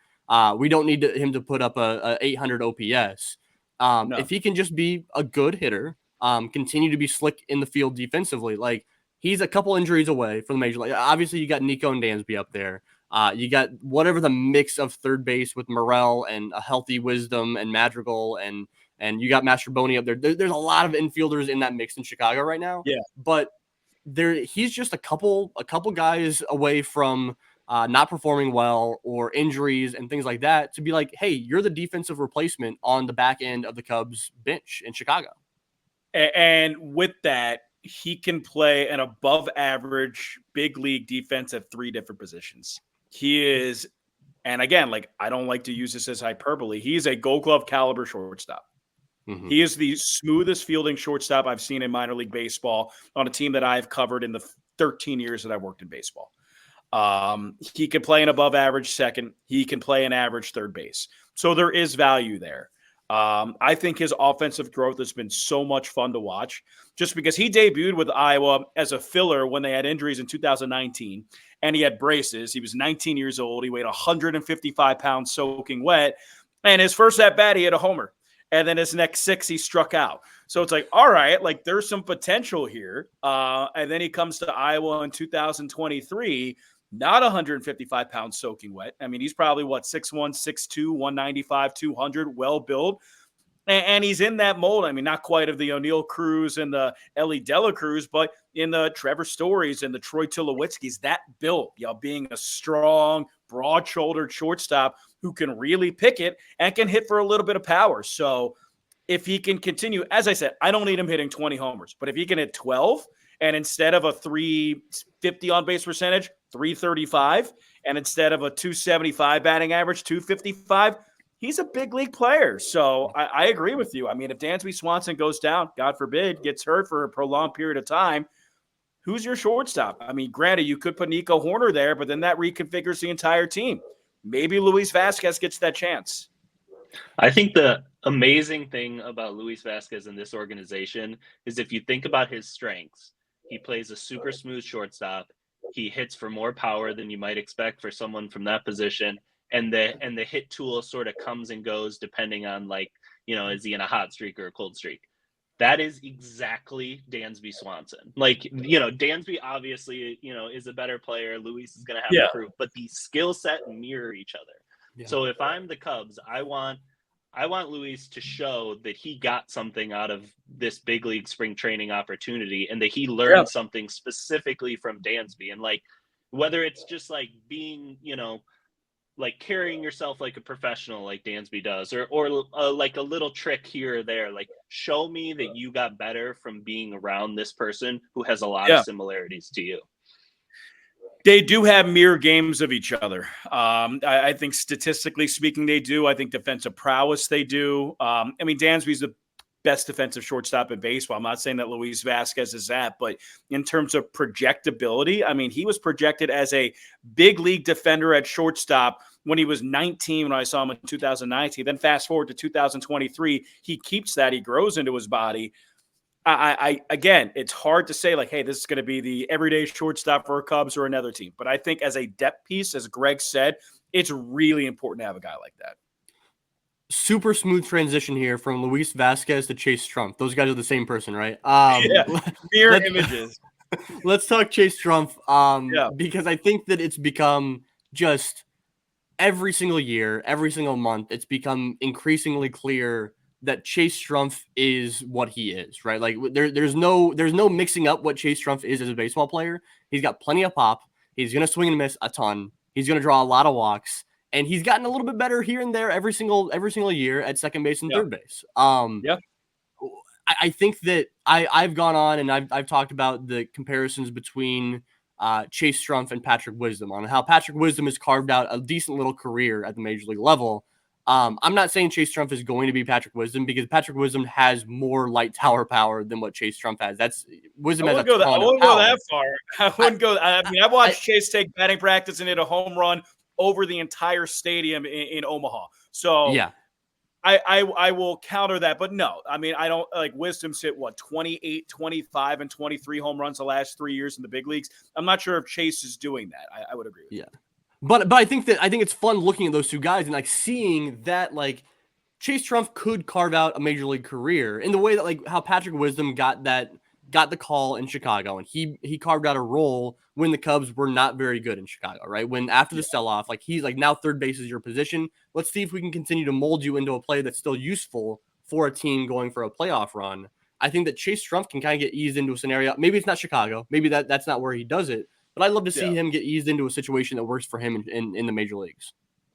We don't need him to put up a 800 OPS. No. If he can just be a good hitter, continue to be slick in the field defensively, like he's a couple injuries away from the major league. Obviously you got Nico and Dansby up there. You got whatever the mix of third base with Morel and a healthy Wisdom and Madrigal, and you got Mastroboni up there. There's a lot of infielders in that mix in Chicago right now. Yeah, but he's just a couple guys away from not performing well or injuries and things like that to be like, hey, you're the defensive replacement on the back end of the Cubs bench in Chicago. And with that, he can play an above average big league defense at 3 different positions. He is, and again, like I don't like to use this as hyperbole, he's a Gold Glove caliber shortstop. Mm-hmm. He is the smoothest fielding shortstop I've seen in minor league baseball on a team that I've covered in the 13 years that I've worked in baseball. He can play an above average second. He can play an average third base. So there is value there. I think his offensive growth has been so much fun to watch just because he debuted with Iowa as a filler when they had injuries in 2019 and he had braces. He was 19 years old. He weighed 155 pounds soaking wet. And his first at bat, he hit a homer. And then his next 6, he struck out. So it's like, all right, like there's some potential here. And then he comes to Iowa in 2023, not 155 pounds soaking wet. I mean, he's probably 6'1", 6'2", 195, 200, well built. And he's in that mold. I mean, not quite of the O'Neal Cruz and the Ellie Dela Cruz, but in the Trevor Stories and the Troy Tulowitzki's, that built, being a strong, broad-shouldered shortstop who can really pick it and can hit for a little bit of power. So if he can continue, as I said, I don't need him hitting 20 homers, but if he can hit 12 and instead of a 350 on base percentage, 335, and instead of a 275 batting average, 255, he's a big league player. So I agree with you. I mean, if Dansby Swanson goes down, God forbid, gets hurt for a prolonged period of time, who's your shortstop? I mean, granted, you could put Nico Horner there, but then that reconfigures the entire team. Maybe Luis Vasquez gets that chance. I think the amazing thing about Luis Vasquez in this organization is if you think about his strengths, he plays a super smooth shortstop. He hits for more power than you might expect for someone from that position. And the hit tool sort of comes and goes depending on, like, is he in a hot streak or a cold streak? That is exactly Dansby Swanson. Like, Dansby obviously, is a better player. Luis is going to have to prove, but the skill set mirror each other. Yeah. So if I'm the Cubs, I want Luis to show that he got something out of this big league spring training opportunity and that he learned something specifically from Dansby. And like, whether it's just like being, like carrying yourself like a professional like Dansby does, or like a little trick here or there, like show me that you got better from being around this person who has a lot of similarities to you. They do have mirror games of each other. I think statistically speaking, they do. I think defensive prowess, they do. I mean, Dansby's the best defensive shortstop in baseball. I'm not saying that Luis Vasquez is that, but in terms of projectability, I mean, he was projected as a big league defender at shortstop when he was 19, when I saw him in 2019. Then fast forward to 2023, he keeps that. He grows into his body. Again, it's hard to say like, hey, this is going to be the everyday shortstop for a Cubs or another team. But I think as a depth piece, as Greg said, it's really important to have a guy like that. Super smooth transition here from Luis Vasquez to Chase Strumpf. Those guys are the same person, right? Mirror images. Let's talk Chase Strumpf because I think that it's become just every single year, every single month, it's become increasingly clear that Chase Strumpf is what he is, right? Like there's no mixing up what Chase Strumpf is as a baseball player. He's got plenty of pop. He's going to swing and miss a ton. He's going to draw a lot of walks, and he's gotten a little bit better here and there every single year at second base and third base. I think that I've gone on and I've talked about the comparisons between Chase Strumpf and Patrick Wisdom on how Patrick Wisdom has carved out a decent little career at the major league level. I'm not saying Chase Strumpf is going to be Patrick Wisdom because Patrick Wisdom has more light tower power than what Chase Strumpf has. That's Wisdom has a ton of power. I wouldn't go that far. I wouldn't go. I mean, I watched Chase take batting practice and hit a home run over the entire stadium in Omaha. So I will counter that, but no. I mean, I don't like Wisdom's hit 28, 25, and 23 home runs the last 3 years in the big leagues. I'm not sure if Chase is doing that. I would agree with you. But I think it's fun looking at those two guys and like seeing that like Chase Strumpf could carve out a major league career in the way that like how Patrick Wisdom got the call in Chicago, and he carved out a role when the Cubs were not very good in Chicago, right? When after the sell-off, like he's like, now third base is your position. Let's see if we can continue to mold you into a play that's still useful for a team going for a playoff run. I think that Chase Strumpf can kind of get eased into a scenario. Maybe it's not Chicago. Maybe that's not where he does it. But I'd love to see him get eased into a situation that works for him in the major leagues.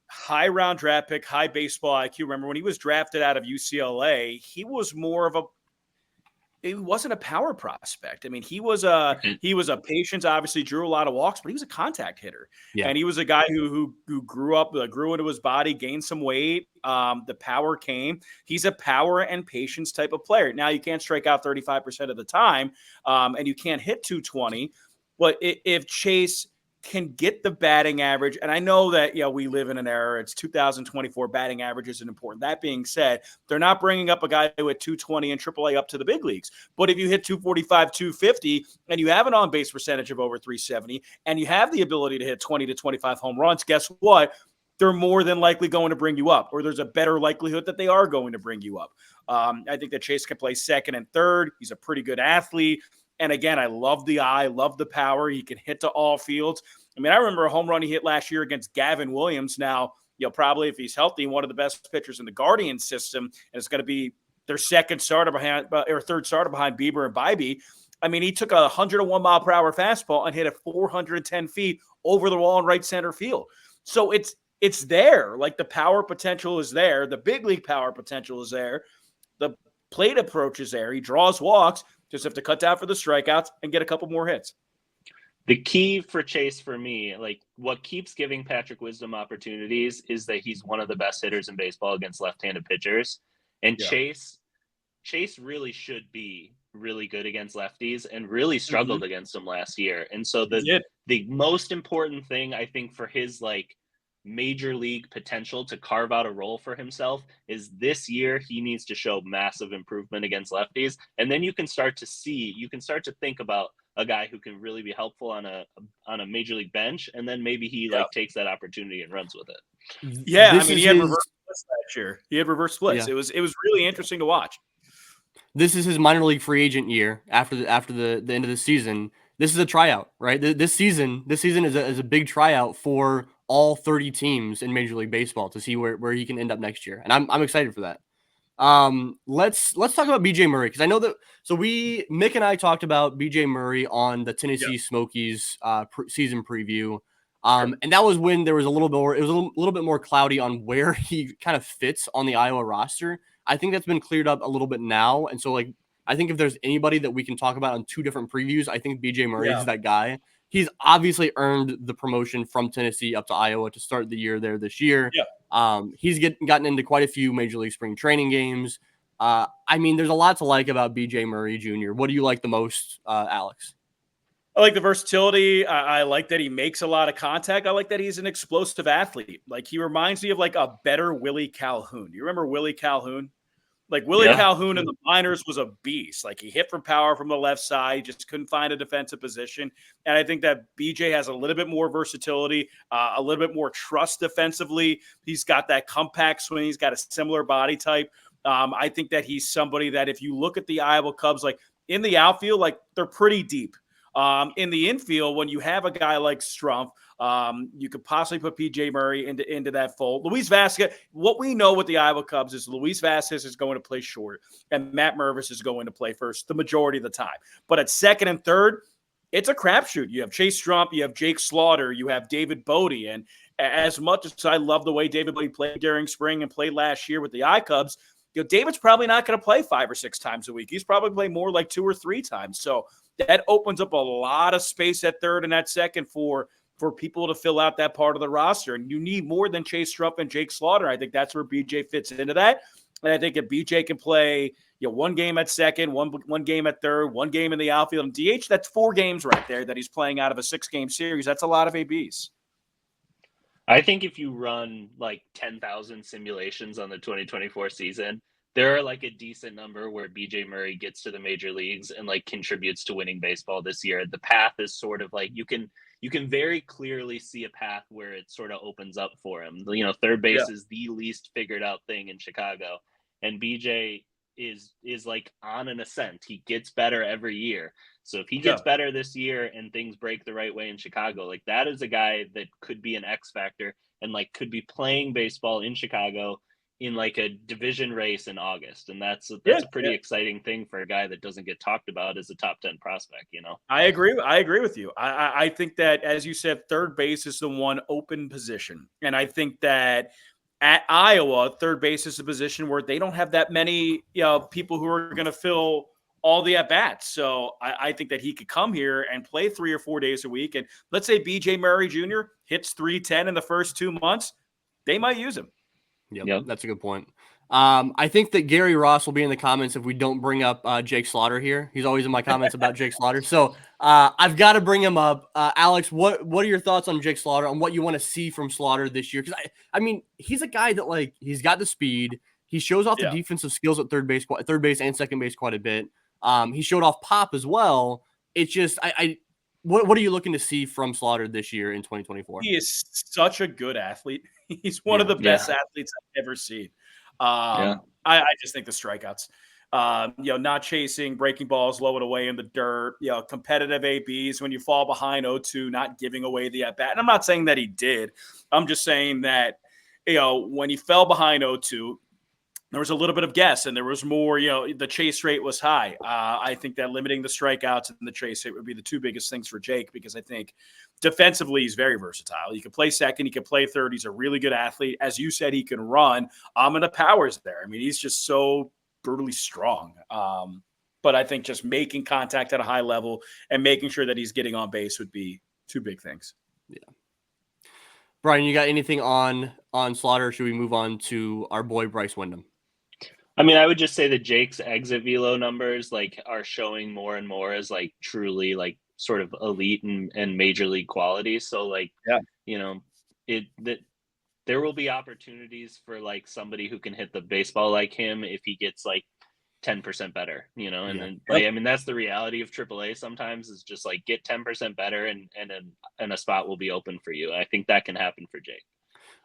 High round draft pick, high baseball IQ. Remember when he was drafted out of UCLA, he was more of he wasn't a power prospect. I mean, he was a patient, obviously drew a lot of walks, but he was a contact hitter. Yeah. And he was a guy who grew into his body, gained some weight. The power came. He's a power and patience type of player. Now you can't strike out 35% of the time, and you can't hit 220. But if Chase can get the batting average, and I know that, we live in an era, it's 2024, batting average isn't important. That being said, they're not bringing up a guy who hit 220 in AAA up to the big leagues. But if you hit 245, 250, and you have an on-base percentage of over 370, and you have the ability to hit 20 to 25 home runs, guess what? They're more than likely going to bring you up, or there's a better likelihood that they are going to bring you up. I think that Chase can play second and third. He's a pretty good athlete. And again, I love the eye, love the power. He can hit to all fields. I mean, I remember a home run he hit last year against Gavin Williams. Now, probably if he's healthy, one of the best pitchers in the Guardian system, and it's going to be their third starter behind Bieber and Bybee. I mean, he took a 101 mile per hour fastball and hit it 410 feet over the wall in right center field. So it's there. Like, the power potential is there. The big league power potential is there. The plate approach is there. He draws walks. Just have to cut down for the strikeouts and get a couple more hits. The key for Chase, for me, like, what keeps giving Patrick Wisdom opportunities is that he's one of the best hitters in baseball against left-handed pitchers. And Chase really should be really good against lefties and really struggled against them last year. And so the most important thing, I think, for his like major league potential to carve out a role for himself is this year he needs to show massive improvement against lefties. And then you can start to think about a guy who can really be helpful on a major league bench. And then maybe he like takes that opportunity and runs with it. Yeah. He had reverse splits last year. He had reverse splits. Yeah. It was really interesting to watch. This is his minor league free agent year after the end of the season. This is a tryout, right? This season is a big tryout for all 30 teams in Major League Baseball to see where he can end up next year, and I'm excited for that. Let's talk about BJ Murray, because I know that. So Mick and I talked about BJ Murray on the Tennessee Smokies season preview, and that was when there was a little bit more cloudy on where he kind of fits on the Iowa roster. I think that's been cleared up a little bit now, and so like I think if there's anybody that we can talk about on two different previews, I think BJ Murray is that guy. He's obviously earned the promotion from Tennessee up to Iowa to start the year there this year. Yeah. He's gotten into quite a few Major League spring training games. I mean, there's a lot to like about BJ Murray Jr. What do you like the most, Alex? I like the versatility. I like that he makes a lot of contact. I like that he's an explosive athlete. Like, he reminds me of like a better Willie Calhoun. Do you remember Willie Calhoun? Like, Willie Calhoun in the minors was a beast. Like, he hit from power from the left side, just couldn't find a defensive position. And I think that BJ has a little bit more versatility, a little bit more trust defensively. He's got that compact swing. He's got a similar body type. I think that he's somebody that if you look at the Iowa Cubs, like in the outfield, like they're pretty deep. In the infield, when you have a guy like Strumpf, you could possibly put PJ Murray into that fold. Luis Vasquez, what we know with the Iowa Cubs is Luis Vasquez is going to play short and Matt Mervis is going to play first the majority of the time. But at second and third, it's a crapshoot. You have Chase Strumpf, you have Jake Slaughter, you have David Bodie. And as much as I love the way David Bodie played during spring and played last year with the I-Cubs, David's probably not going to play 5 or 6 times a week. He's probably playing more like 2 or 3 times. So that opens up a lot of space at third and at second for people to fill out that part of the roster. And you need more than Chase Strumpf and Jake Slaughter. I think that's where BJ fits into that. And I think if BJ can play one game at second, one game at third, one game in the outfield and DH, that's 4 games right there that he's playing out of a 6-game series. That's a lot of ABs. I think if you run like 10,000 simulations on the 2024 season, there are like a decent number where BJ Murray gets to the major leagues and like contributes to winning baseball this year. The path is sort of like you can very clearly see a path where it sort of opens up for him. Third base is the least figured out thing in Chicago, and BJ is like on an ascent. He gets better every year. So if he gets better this year and things break the right way in Chicago, like that is a guy that could be an X factor and like could be playing baseball in Chicago in like a division race in August. And that's a pretty exciting thing for a guy that doesn't get talked about as a top 10 prospect, I agree with you. I think that, as you said, third base is the one open position. And I think that at Iowa, third base is a position where they don't have that many people who are going to fill all the at-bats. So I think that he could come here and play 3 or 4 days a week. And let's say BJ Murray Jr. hits 310 in the first 2 months, they might use him. Yep, that's a good point. I think that Gary Ross will be in the comments if we don't bring up Jake Slaughter here. He's always in my comments about Jake Slaughter. So I've got to bring him up. Alex, what are your thoughts on Jake Slaughter, on what you want to see from Slaughter this year? Because I mean, he's a guy that like he's got the speed. He shows off the defensive skills at third base and second base quite a bit. He showed off pop as well. It's just what are you looking to see from Slaughter this year in 2024? He is such a good athlete. He's one of the best athletes I've ever seen. I just think the strikeouts, not chasing, breaking balls low and away in the dirt, competitive ABs when you fall behind 0-2, not giving away the at bat. And I'm not saying that he did. I'm just saying that when he fell behind 0-2, there was a little bit of guess, and there was more, the chase rate was high. I think that limiting the strikeouts and the chase rate would be the two biggest things for Jake, because I think defensively he's very versatile. He can play second, he can play third. He's a really good athlete. As you said, he can run. And the power's there. I mean, he's just so brutally strong. But I think just making contact at a high level and making sure that he's getting on base would be two big things. Yeah. Brian, you got anything on Slaughter? Or should we move on to our boy Bryce Windam? I mean, I would just say that Jake's exit velo numbers are showing more and more as truly sort of elite and major league quality. So there will be opportunities for somebody who can hit the baseball like him if he gets 10% better, and then I mean, that's the reality of AAA sometimes, is just get 10% better and a spot will be open for you. I think that can happen for Jake.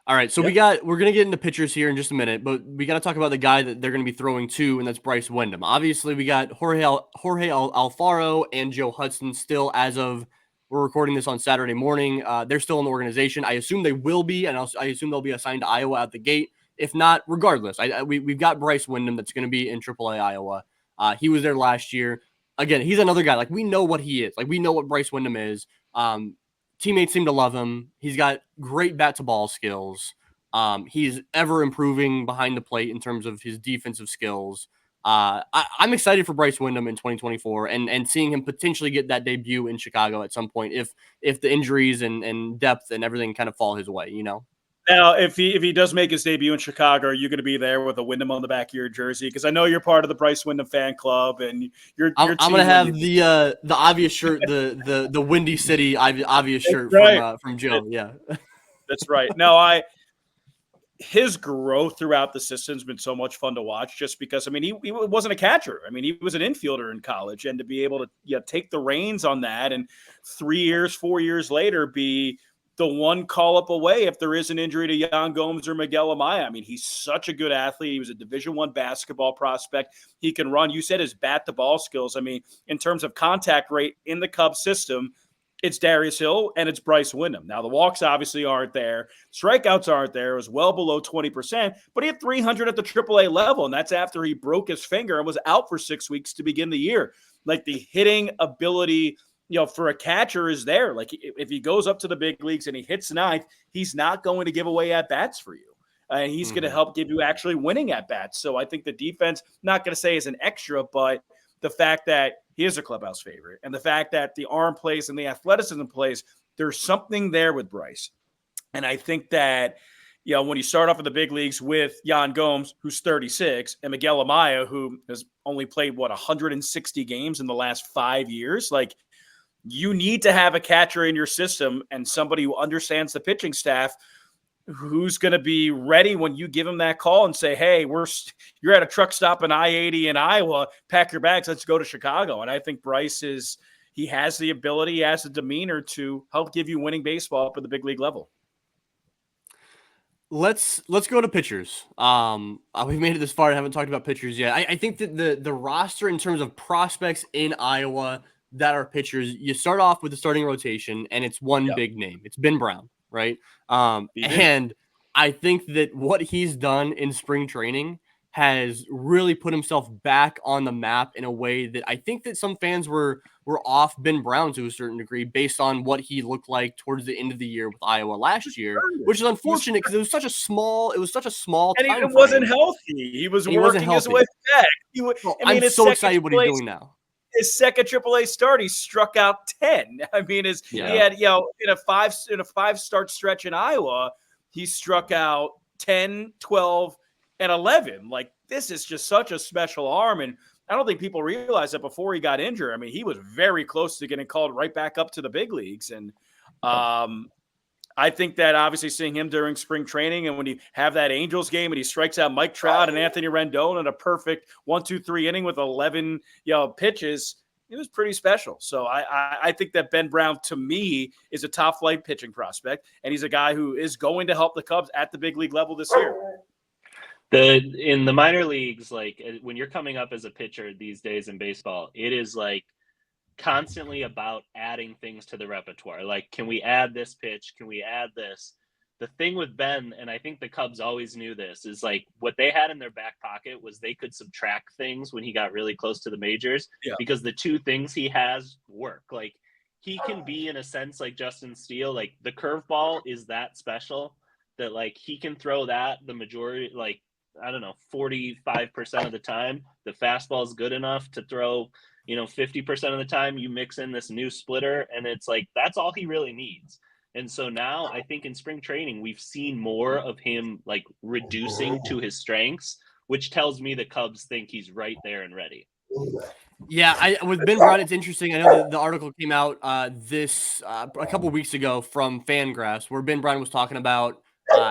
All right, so we're going to get into pitchers here in just a minute, but we got to talk about the guy that they're going to be throwing to, and that's Bryce Windam. Obviously, we got Jorge Alfaro and Joe Hudson still, as of we're recording this on Saturday morning. They're still in the organization. I assume they will be, and I assume they'll be assigned to Iowa out the gate. If not, regardless, we've got Bryce Windam that's going to be in AAA Iowa. He was there last year. Again, he's another guy. We know what he is. We know what Bryce Windam is. Teammates seem to love him. He's got great bat-to-ball skills. He's ever improving behind the plate in terms of his defensive skills. I'm excited for Bryce Windam in 2024 and seeing him potentially get that debut in Chicago at some point if the injuries and depth and everything kind of fall his way, Now, if he does make his debut in Chicago, are you going to be there with a Windam on the back of your jersey? Because I know you're part of the Bryce Windam fan club, and I'm going to have the obvious shirt, the Windy City obvious shirt from Joe. Yeah, that's right. No, his growth throughout the system has been so much fun to watch. Just because, I mean, he wasn't a catcher. I mean, he was an infielder in college, and to be able to take the reins on that, and 4 years later, be the one call up away if there is an injury to Yan Gomes or Miguel Amaya. I mean, he's such a good athlete. He was a Division I basketball prospect. He can run. You said his bat-to-ball skills. I mean, in terms of contact rate in the Cubs system, it's Darius Hill and it's Bryce Windam. Now, the walks obviously aren't there. Strikeouts aren't there. It was well below 20%, but he had 300 at the AAA level, and that's after he broke his finger and was out for 6 weeks to begin the year. The hitting ability – for a catcher is there. If he goes up to the big leagues and he hits ninth, he's not going to give away at-bats for you. And he's going to help give you actually winning at-bats. So I think the defense, not going to say is an extra, but the fact that he is a clubhouse favorite and the fact that the arm plays and the athleticism plays, there's something there with Bryce. And I think that, when you start off in the big leagues with Yan Gomes, who's 36, and Miguel Amaya, who has only played, 160 games in the last 5 years, you need to have a catcher in your system and somebody who understands the pitching staff who's going to be ready when you give him that call and say, hey, you're at a truck stop in I-80 in Iowa, pack your bags, let's go to Chicago. And I think Bryce he has the ability, he has the demeanor to help give you winning baseball up at the big league level. Let's go to pitchers. We've made it this far and haven't talked about pitchers yet. I think that the roster in terms of prospects in Iowa that are pitchers, you start off with the starting rotation, and it's one big name. It's Ben Brown, right? And I think that what he's done in spring training has really put himself back on the map in a way that I think that some fans were off Ben Brown to a certain degree based on what he looked like towards the end of the year with Iowa last year, which is unfortunate because it was such a small and time he wasn't healthy. He was working his way back. I'm so excited what he's doing now. His second AAA start, he struck out 10. I mean, he had, in a five start stretch in Iowa, he struck out 10, 12, and 11. This is just such a special arm. And I don't think people realize that before he got injured. I mean, he was very close to getting called right back up to the big leagues. And I think that obviously seeing him during spring training and when you have that Angels game and he strikes out Mike Trout and Anthony Rendon in a perfect 1-2-3 inning with 11 pitches, it was pretty special. So I think that Ben Brown, to me, is a top flight pitching prospect, and he's a guy who is going to help the Cubs at the big league level this year. In the minor leagues, when you're coming up as a pitcher these days in baseball, it is constantly about adding things to the repertoire. Can we add this pitch? Can we add this? the thing with Ben, and I think the Cubs always knew this, is like what they had in their back pocket was they could subtract things when he got really close to the majors because the two things he has work. Like he can be, in a sense, like Justin Steele. Like the curveball is that special that like he can throw that the majority, like I don't know, 45% of the time. The fastball is good enough to throw, 50% of the time. You mix in this new splitter, and it's like that's all he really needs. And so now I think in spring training, we've seen more of him like reducing to his strengths, which tells me the Cubs think he's right there and ready. Yeah, with Ben Brown, it's interesting. I know the article came out a couple of weeks ago from Fangraphs, where Ben Brown was talking about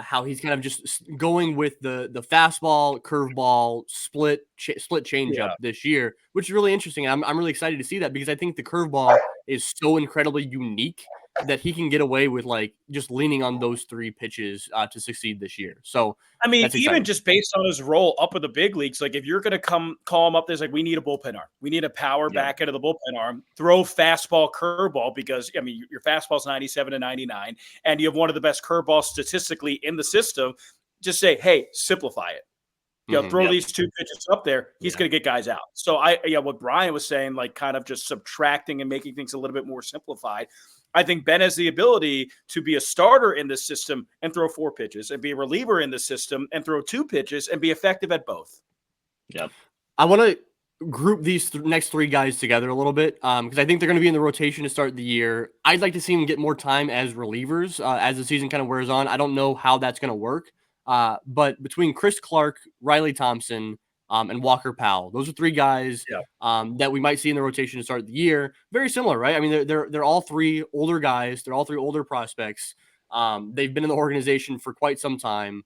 how he's kind of just going with the fastball, curveball, split changeup this year, which is really interesting. I'm really excited to see that because I think the curveball is so incredibly unique that he can get away with like just leaning on those three pitches to succeed this year. So I mean, even just based on his role up in the big leagues, like if you're going to call him up, there's like, we need a bullpen arm. We need a power back end of the bullpen arm. Throw fastball, curveball, because I mean, your fastball's 97 to 99, and you have one of the best curveballs statistically in the system. Just say, hey, simplify it. Throw these two pitches up there. He's going to get guys out. So what Brian was saying, like kind of just subtracting and making things a little bit more simplified. I think Ben has the ability to be a starter in this system and throw 4 pitches, and be a reliever in the system and throw 2 pitches and be effective at both. Yep. I want to group these next 3 guys together a little bit because I think they're going to be in the rotation to start the year. I'd like to see them get more time as relievers as the season kind of wears on. I don't know how that's going to work. But between Chris Clark, Riley Thompson, and Walker Powell, those are 3 guys that we might see in the rotation to start the year. Very similar, right? I mean, they're all 3 older guys. They're all 3 older prospects. They've been in the organization for quite some time.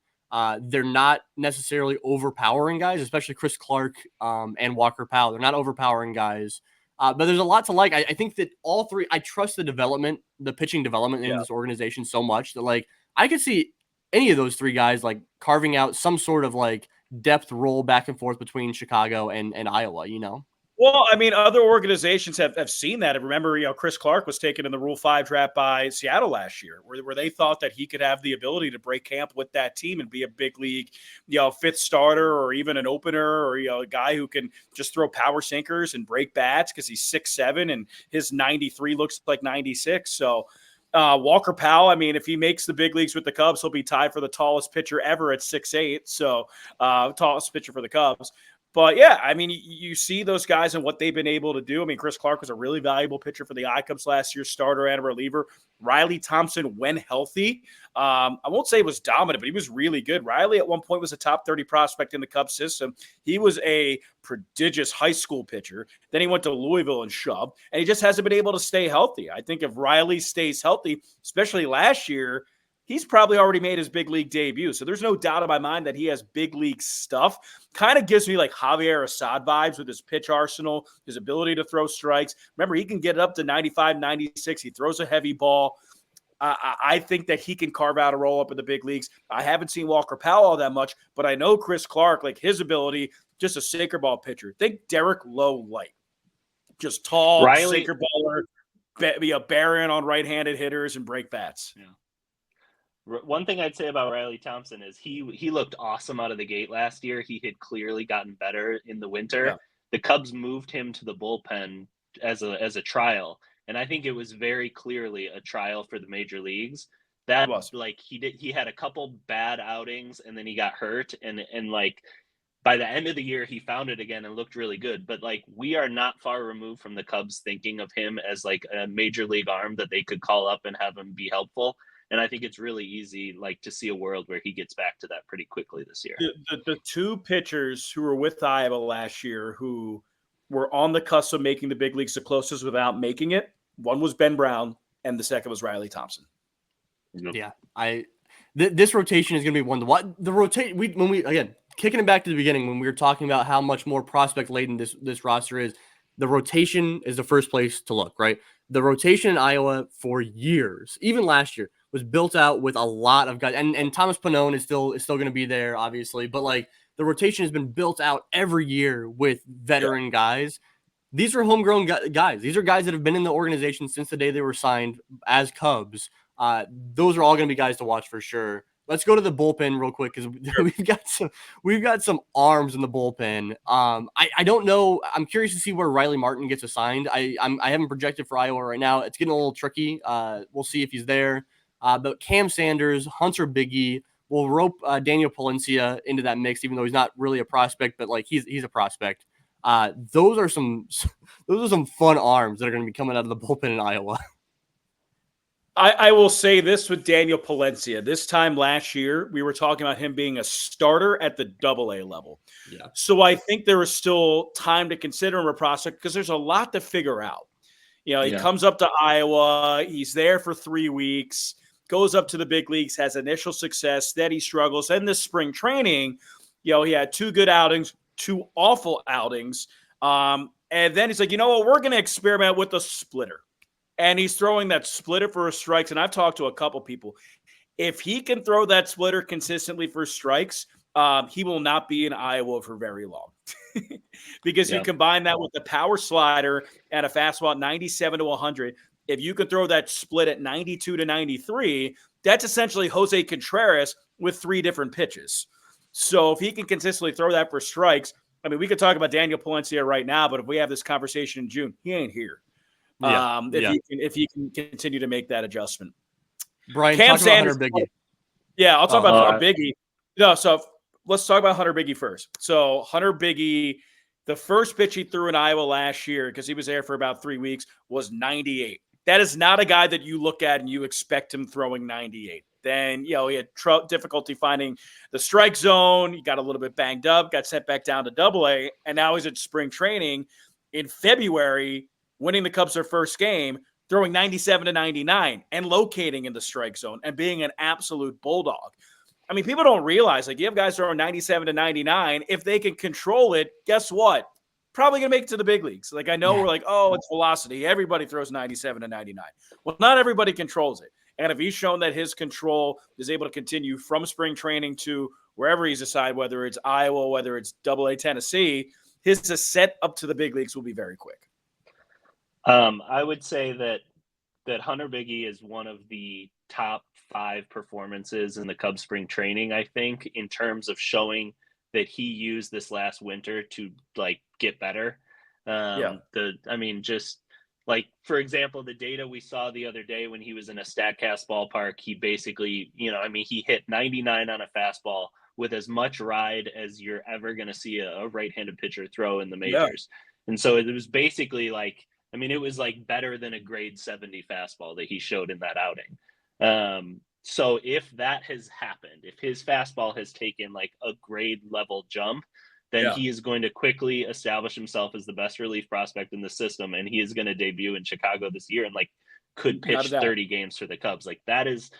They're not necessarily overpowering guys, especially Chris Clark and Walker Powell. They're not overpowering guys. But there's a lot to like. I think that all 3, I trust the pitching development in this organization so much that like I could see any of those 3 guys like carving out some sort of like depth role back and forth between Chicago and Iowa, Well, I mean, other organizations have seen that. And remember, Chris Clark was taken in the Rule 5 draft by Seattle last year, where they thought that he could have the ability to break camp with that team and be a big league, 5th starter or even an opener or, a guy who can just throw power sinkers and break bats because he's 6'7" and his 93 looks like 96. So, Walker Powell, I mean, if he makes the big leagues with the Cubs, he'll be tied for the tallest pitcher ever at 6'8". So tallest pitcher for the Cubs. But yeah, I mean, you see those guys and what they've been able to do. I mean, Chris Clark was a really valuable pitcher for the I-Cubs last year, starter and a reliever. Riley Thompson, when healthy, I won't say he was dominant, but he was really good. Riley at one point was a top 30 prospect in the Cubs system. He was a prodigious high school pitcher. Then he went to Louisville and shoved, and he just hasn't been able to stay healthy. I think if Riley stays healthy, especially last year, he's probably already made his big league debut. So there's no doubt in my mind that he has big league stuff. Kind of gives me like Javier Assad vibes with his pitch arsenal, his ability to throw strikes. Remember, he can get it up to 95, 96. He throws a heavy ball. I think that he can carve out a role up in the big leagues. I haven't seen Walker Powell all that much, but I know Chris Clark, like his ability, just a sinker ball pitcher. Think Derek Lowe light. Just tall, sinker baller, be a baron on right-handed hitters and break bats. Yeah. One thing I'd say about Riley Thompson is he looked awesome out of the gate last year. He had clearly gotten better in the winter. Yeah. The Cubs moved him to the bullpen as a trial, and I think it was very clearly a trial for the major leagues. That was like he had a couple bad outings and then he got hurt and like by the end of the year he found it again and looked really good. But like we are not far removed from the Cubs thinking of him as like a major league arm that they could call up and have him be helpful. And I think it's really easy, like, to see a world where he gets back to that pretty quickly this year. The 2 pitchers who were with Iowa last year who were on the cusp of making the big leagues the closest without making it, one was Ben Brown, and the second was Riley Thompson. Yeah, this rotation is going to be one to watch. When we again kicking it back to the beginning when we were talking about how much more prospect laden this roster is. The rotation is the first place to look, right? The rotation in Iowa for years, even last year, was built out with a lot of guys. And Thomas Pannone is still going to be there, obviously. But like the rotation has been built out every year with veteran guys. These are homegrown guys. These are guys that have been in the organization since the day they were signed as Cubs. Those are all going to be guys to watch for sure. Let's go to the bullpen real quick because we've got some arms in the bullpen. I don't know. I'm curious to see where Riley Martin gets assigned. I haven't projected for Iowa right now. It's getting a little tricky. We'll see if he's there. But Cam Sanders, Hunter Biggie, will rope Daniel Palencia into that mix, even though he's not really a prospect, but like he's a prospect. Those are some fun arms that are going to be coming out of the bullpen in Iowa. I will say this with Daniel Palencia. This time last year, we were talking about him being a starter at the AA level. Yeah. So I think there is still time to consider him a prospect because there's a lot to figure out. He comes up to Iowa. He's there for 3 weeks, goes up to the big leagues, has initial success, then he struggles. Then this spring training, he had 2 good outings, 2 awful outings. And then he's like, you know what, we're going to experiment with the splitter. And he's throwing that splitter for strikes. And I've talked to a couple people. If he can throw that splitter consistently for strikes, he will not be in Iowa for very long. Because you combine that with the power slider and a fastball at 97 to 100. If you can throw that split at 92 to 93, that's essentially Jose Contreras with 3 different pitches. So if he can consistently throw that for strikes, I mean, we could talk about Daniel Palencia right now, but if we have this conversation in June, he ain't here. If he can continue to make that adjustment. Brian, Cam talk Sanders, about Hunter Biggie. Yeah, I'll talk about Hunter Biggie. No, so let's talk about Hunter Biggie first. So Hunter Biggie, the first pitch he threw in Iowa last year, because he was there for about 3 weeks, was 98. That is not a guy that you look at and you expect him throwing 98. Then, he had difficulty finding the strike zone. He got a little bit banged up, got sent back down to AA, and now he's at spring training in February, winning the Cubs their first game, throwing 97 to 99 and locating in the strike zone and being an absolute bulldog. I mean, people don't realize, like, you have guys throwing 97 to 99. If they can control it, guess what? Probably going to make it to the big leagues. Like, I know we're like, oh, it's velocity. Everybody throws 97 to 99. Well, not everybody controls it. And if he's shown that his control is able to continue from spring training to wherever he's assigned, whether it's Iowa, whether it's AA Tennessee, his ascent up to the big leagues will be very quick. I would say that Hunter Biggie is one of the top 5 performances in the Cubs spring training, I think, in terms of showing that he used this last winter to like get better. Just like, for example, the data we saw the other day when he was in a StatCast ballpark, he basically, he hit 99 on a fastball with as much ride as you're ever going to see a right-handed pitcher throw in the majors. Yeah. And so it was basically like, it was like better than a grade 70 fastball that he showed in that outing. So if that has happened, if his fastball has taken like a grade level jump, then he is going to quickly establish himself as the best relief prospect in the system. And he is going to debut in Chicago this year and like could pitch 30 games for the Cubs. Like that is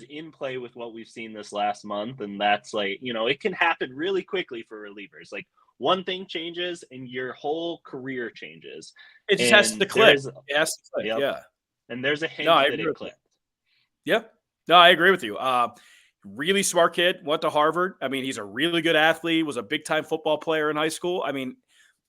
in play with what we've seen this last month. And that's like, it can happen really quickly for relievers. Like one thing changes and your whole career changes. It just has to click. It has to click. Yeah. And there's a hint that it clicked. Yeah. No, I agree with you. Really smart kid, went to Harvard. He's a really good athlete, was a big-time football player in high school.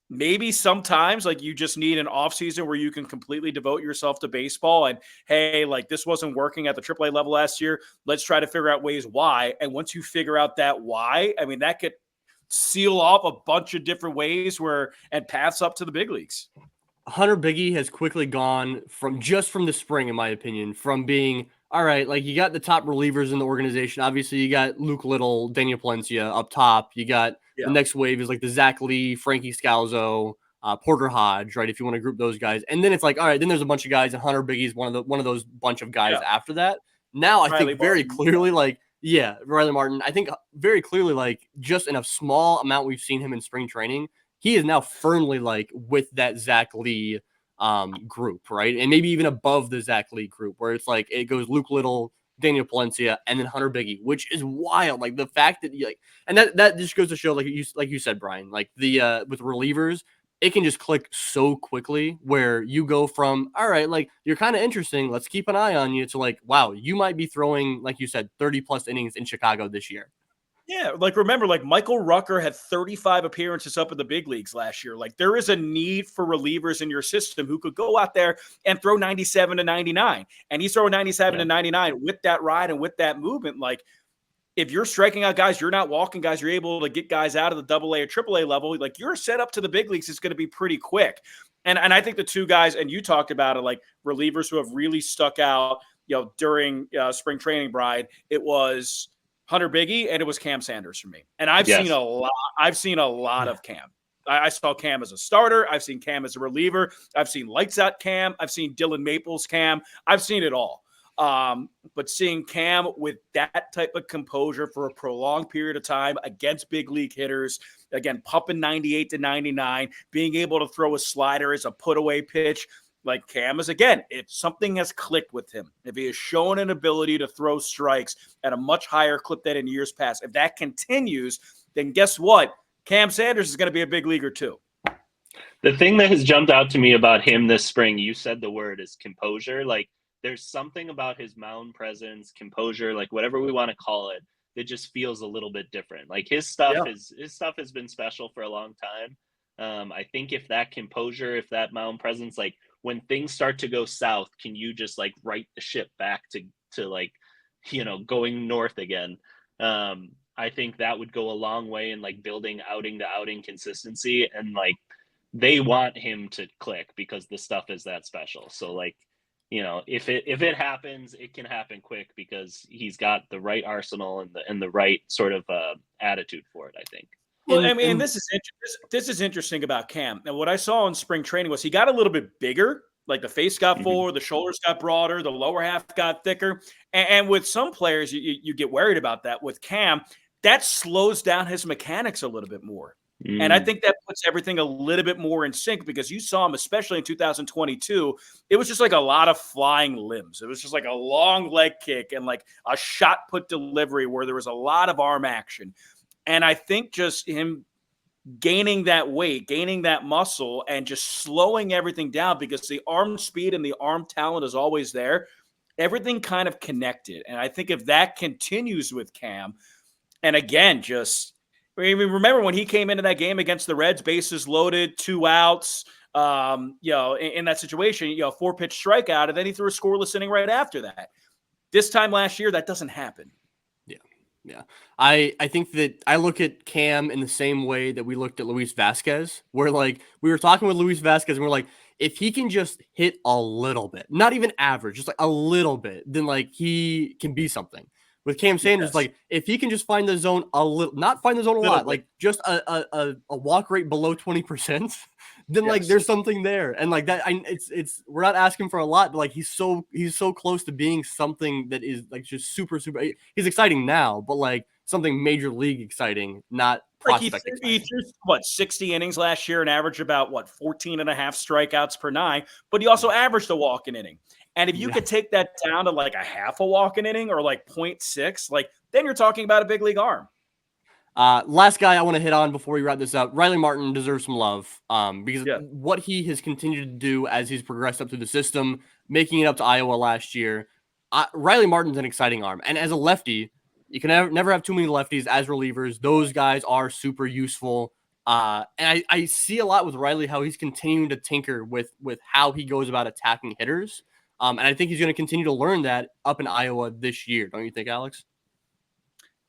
Maybe sometimes like you just need an off season where you can completely devote yourself to baseball and, hey, like this wasn't working at the AAA level last year. Let's try to figure out ways why. And once you figure out that why, that could seal off a bunch of different ways and paths up to the big leagues. Hunter Biggie has quickly gone from the spring, in my opinion, from being, all right, like you got the top relievers in the organization. Obviously, you got Luke Little, Daniel Palencia up top. You got the next wave is like the Zach Lee, Frankie Scalzo, Porter Hodge, right? If you want to group those guys. And then it's like, all right, then there's a bunch of guys, and Hunter Biggie's one of those bunch of guys after that. Now I think very clearly, like, Riley Martin, I think very clearly, like, just in a small amount we've seen him in spring training, he is now firmly like with that Zach Lee group, right? And maybe even above the Zach Lee group, where it's like it goes Luke Little, Daniel Palencia, and then Hunter Biggie, which is wild. Like the fact that and that just goes to show, like you said, Brian, like the with relievers, it can just click so quickly where you go from, all right, like you're kind of interesting, let's keep an eye on you, to like, wow, you might be throwing, like you said, 30 plus innings in Chicago this year. Yeah, like remember, like Michael Rucker had 35 appearances up in the big leagues last year. Like there is a need for relievers in your system who could go out there and throw 97 to 99. And he's throwing 97 to 99 with that ride and with that movement. Like if you're striking out guys, you're not walking guys, you're able to get guys out of the AA or AAA level. Like your setup to the big leagues is going to be pretty quick. And I think the two guys, and you talked about it, like relievers who have really stuck out, during spring training, Bride, it was Hunter Biggie, and it was Cam Sanders for me. And I've seen a lot. I've seen a lot of Cam. I saw Cam as a starter. I've seen Cam as a reliever. I've seen lights out Cam. I've seen Dylan Maples Cam. I've seen it all. But seeing Cam with that type of composure for a prolonged period of time against big league hitters, again, pumping 98 to 99, being able to throw a slider as a put away pitch. Like Cam is, again, if something has clicked with him, if he has shown an ability to throw strikes at a much higher clip than in years past, if that continues, then guess what? Cam Sanders is going to be a big leaguer too. The thing that has jumped out to me about him this spring, you said the word, is composure. Like there's something about his mound presence, composure, like whatever we want to call it, that just feels a little bit different. Like his stuff has been special for a long time. I think if that composure, if that mound presence, like when things start to go south, can you just like right the ship back to like, going north again? I think that would go a long way in like building outing to outing consistency. And like, they want him to click because the stuff is that special. So like, if it happens, it can happen quick because he's got the right arsenal and the right sort of attitude for it, I think. Well, I mean, this is interesting about Cam. And what I saw in spring training was he got a little bit bigger. Like the face got forward, the shoulders got broader, the lower half got thicker. And with some players, you get worried about that. With Cam, that slows down his mechanics a little bit more. And I think that puts everything a little bit more in sync because you saw him, especially in 2022, it was just like a lot of flying limbs. It was just like a long leg kick and like a shot put delivery where there was a lot of arm action. And I think just him gaining that weight, gaining that muscle, and just slowing everything down because the arm speed and the arm talent is always there. Everything kind of connected. And I think if that continues with Cam, and again, remember when he came into that game against the Reds, bases loaded, 2 outs, in that situation, 4-pitch strikeout, and then he threw a scoreless inning right after that. This time last year, that doesn't happen. Yeah. I think that I look at Cam in the same way that we looked at Luis Vasquez, where like we were talking with Luis Vasquez and we're like, if he can just hit a little bit, not even average, just like a little bit, then like he can be something. With Cam Sanders, like if he can just find the zone a little, not find the zone a lot, like just a walk rate below 20%, then like there's something there. And like that, it's we're not asking for a lot, but like he's so close to being something that is like just super. He's exciting now, but like something major league exciting, not prospect exciting. He threw 60 innings last year and averaged about 14 and a half strikeouts per 9, but he also averaged a walk an inning. And if you could take that down to like a half a walk an inning or like 0.6, like then you're talking about a big league arm. Last guy I want to hit on before we wrap this up, Riley Martin deserves some love because what he has continued to do as he's progressed up through the system, making it up to Iowa last year. Riley Martin's an exciting arm. And as a lefty, you can never have too many lefties as relievers. Those guys are super useful. And I see a lot with Riley how he's continuing to tinker with how he goes about attacking hitters. And I think he's going to continue to learn that up in Iowa this year. Don't you think, Alex?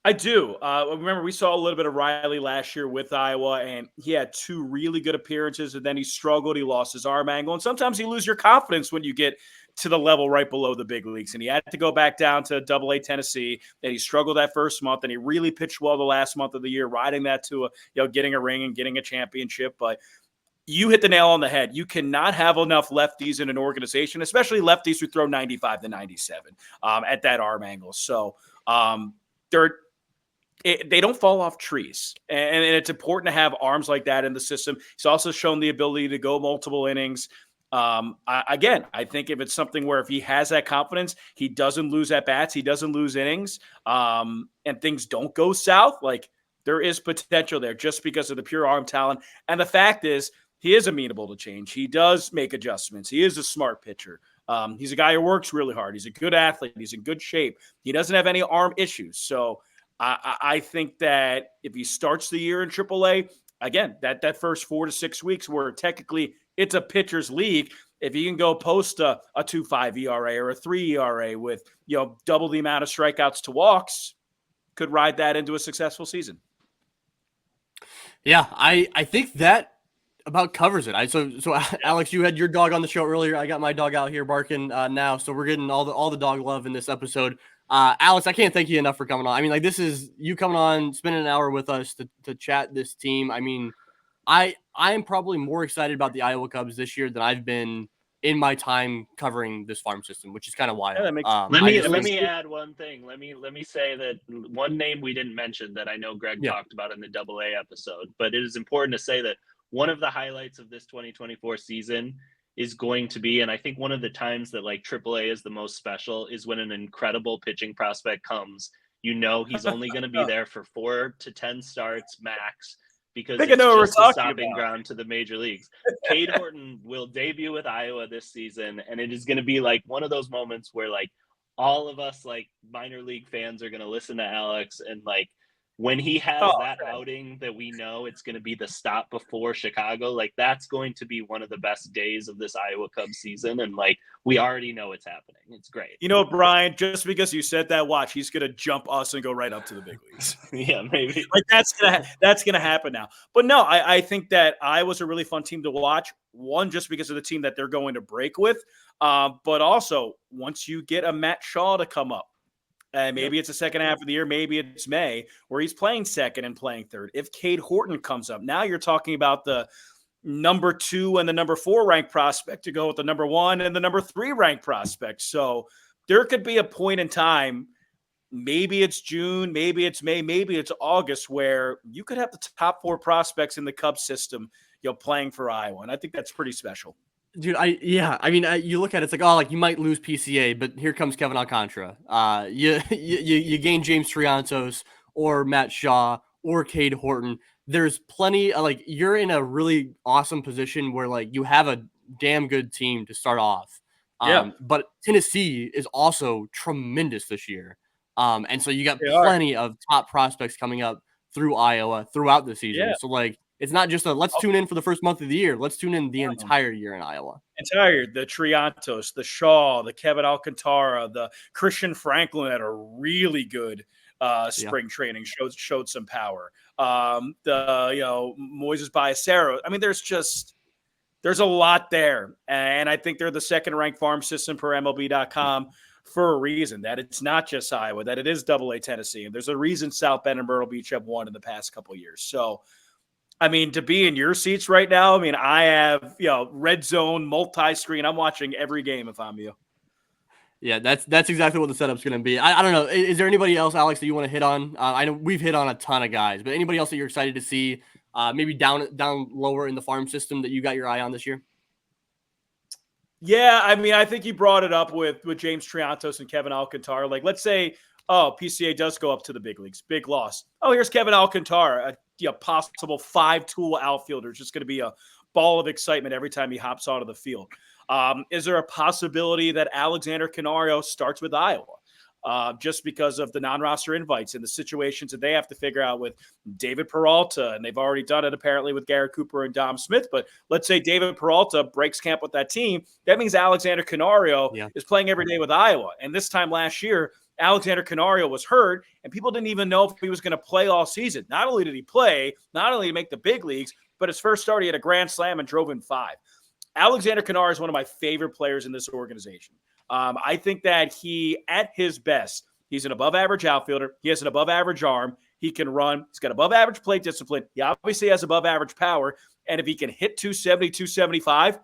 I do. Remember, we saw a little bit of Riley last year with Iowa, and he had 2 really good appearances, and then he struggled. He lost his arm angle, and sometimes you lose your confidence when you get to the level right below the big leagues. And he had to go back down to AA Tennessee, and he struggled that first month, and he really pitched well the last month of the year, riding that to getting a ring and getting a championship. But you hit the nail on the head. You cannot have enough lefties in an organization, especially lefties who throw 95 to 97 at that arm angle. So they don't fall off trees. And it's important to have arms like that in the system. He's also shown the ability to go multiple innings. I think if it's something where if he has that confidence, he doesn't lose at bats, he doesn't lose innings, and things don't go south, like there is potential there just because of the pure arm talent. And the fact is, he is amenable to change. He does make adjustments. He is a smart pitcher. He's a guy who works really hard. He's a good athlete. He's in good shape. He doesn't have any arm issues. So I think that if he starts the year in AAA, again, that first 4 to 6 weeks where technically it's a pitcher's league, if he can go post a 2.5 ERA or a 3 ERA with double the amount of strikeouts to walks, could ride that into a successful season. Yeah, I think that about covers it. So Alex, you had your dog on the show earlier. I got my dog out here barking now, so we're getting all the dog love in this episode. Alex, I can't thank you enough for coming on. I mean, like, this is you coming on, spending an hour with us to chat this team. I mean, I am probably more excited about the Iowa Cubs this year than I've been in my time covering this farm system, which is kind of wild. Yeah, let me add one thing. Let me say that one name we didn't mention that I know Greg talked about in the AA episode, but it is important to say that one of the highlights of this 2024 season is going to be, and I think one of the times that like AAA is the most special, is when an incredible pitching prospect comes. He's only going to be there for 4 to 10 starts max, because it's just a stopping ground to the major leagues. Cade Horton will debut with Iowa this season, and it is going to be like one of those moments where like all of us like minor league fans are going to listen to Alex, and like when he has outing that we know it's going to be the stop before Chicago, like that's going to be one of the best days of this Iowa Cubs season. And like, we already know it's happening. It's great. Brian, just because you said that, watch, he's going to jump us and go right up to the big leagues. Yeah, maybe. Like that's going to happen now. But no, I think that Iowa's a really fun team to watch. One, just because of the team that they're going to break with. But also once you get a Matt Shaw to come up, maybe it's the second half of the year, maybe it's May, where he's playing second and playing third. If Cade Horton comes up, now you're talking about the number 2 and the number 4 ranked prospect to go with the number 1 and the number 3 ranked prospect. So there could be a point in time, maybe it's June, maybe it's May, maybe it's August, where you could have the top 4 prospects in the Cubs system, playing for Iowa. And I think that's pretty special. Dude, you look at it, it's like, you might lose PCA, but here comes Kevin Alcantara. You gain James Triantos or Matt Shaw or Cade Horton. There's plenty like you're in a really awesome position where like you have a damn good team to start off. But Tennessee is also tremendous this year. And so you got plenty of top prospects coming up through Iowa throughout the season. Yeah. So like, it's not just let's tune in for the first month of the year. Let's tune in the entire year in Iowa. The Triantos, the Shaw, the Kevin Alcantara, the Christian Franklin that are really good spring training showed some power. The Moises Ballesteros. I mean, there's a lot there, and I think they're the second ranked farm system per MLB.com for a reason. That it's not just Iowa, that it is AA Tennessee, and there's a reason South Bend and Myrtle Beach have won in the past couple of years. So. I mean, to be in your seats right now, I mean, I have, red zone, multi-screen. I'm watching every game if I'm you. Yeah, that's exactly what the setup's going to be. I don't know. Is there anybody else, Alex, that you want to hit on? I know we've hit on a ton of guys, but anybody else that you're excited to see maybe down lower in the farm system that you got your eye on this year? Yeah, I mean, I think you brought it up with James Triantos and Kevin Alcantara. Like, let's say, PCA does go up to the big leagues. Big loss. Here's Kevin Alcantara, a possible 5-tool outfielder. It's just going to be a ball of excitement every time he hops onto the field. Is there a possibility that Alexander Canario starts with Iowa? Just because of the non-roster invites and the situations that they have to figure out with David Peralta, and they've already done it apparently with Garrett Cooper and Dom Smith. But let's say David Peralta breaks camp with that team. That means Alexander Canario is playing every day with Iowa. And this time last year, Alexander Canario was hurt, and people didn't even know if he was going to play all season. Not only did he play, not only did he make the big leagues, but his first start, he had a grand slam and drove in 5. Alexander Canario is one of my favorite players in this organization. I think that he, at his best, he's an above-average outfielder. He has an above-average arm. He can run. He's got above-average plate discipline. He obviously has above-average power. And if he can hit 270, 275,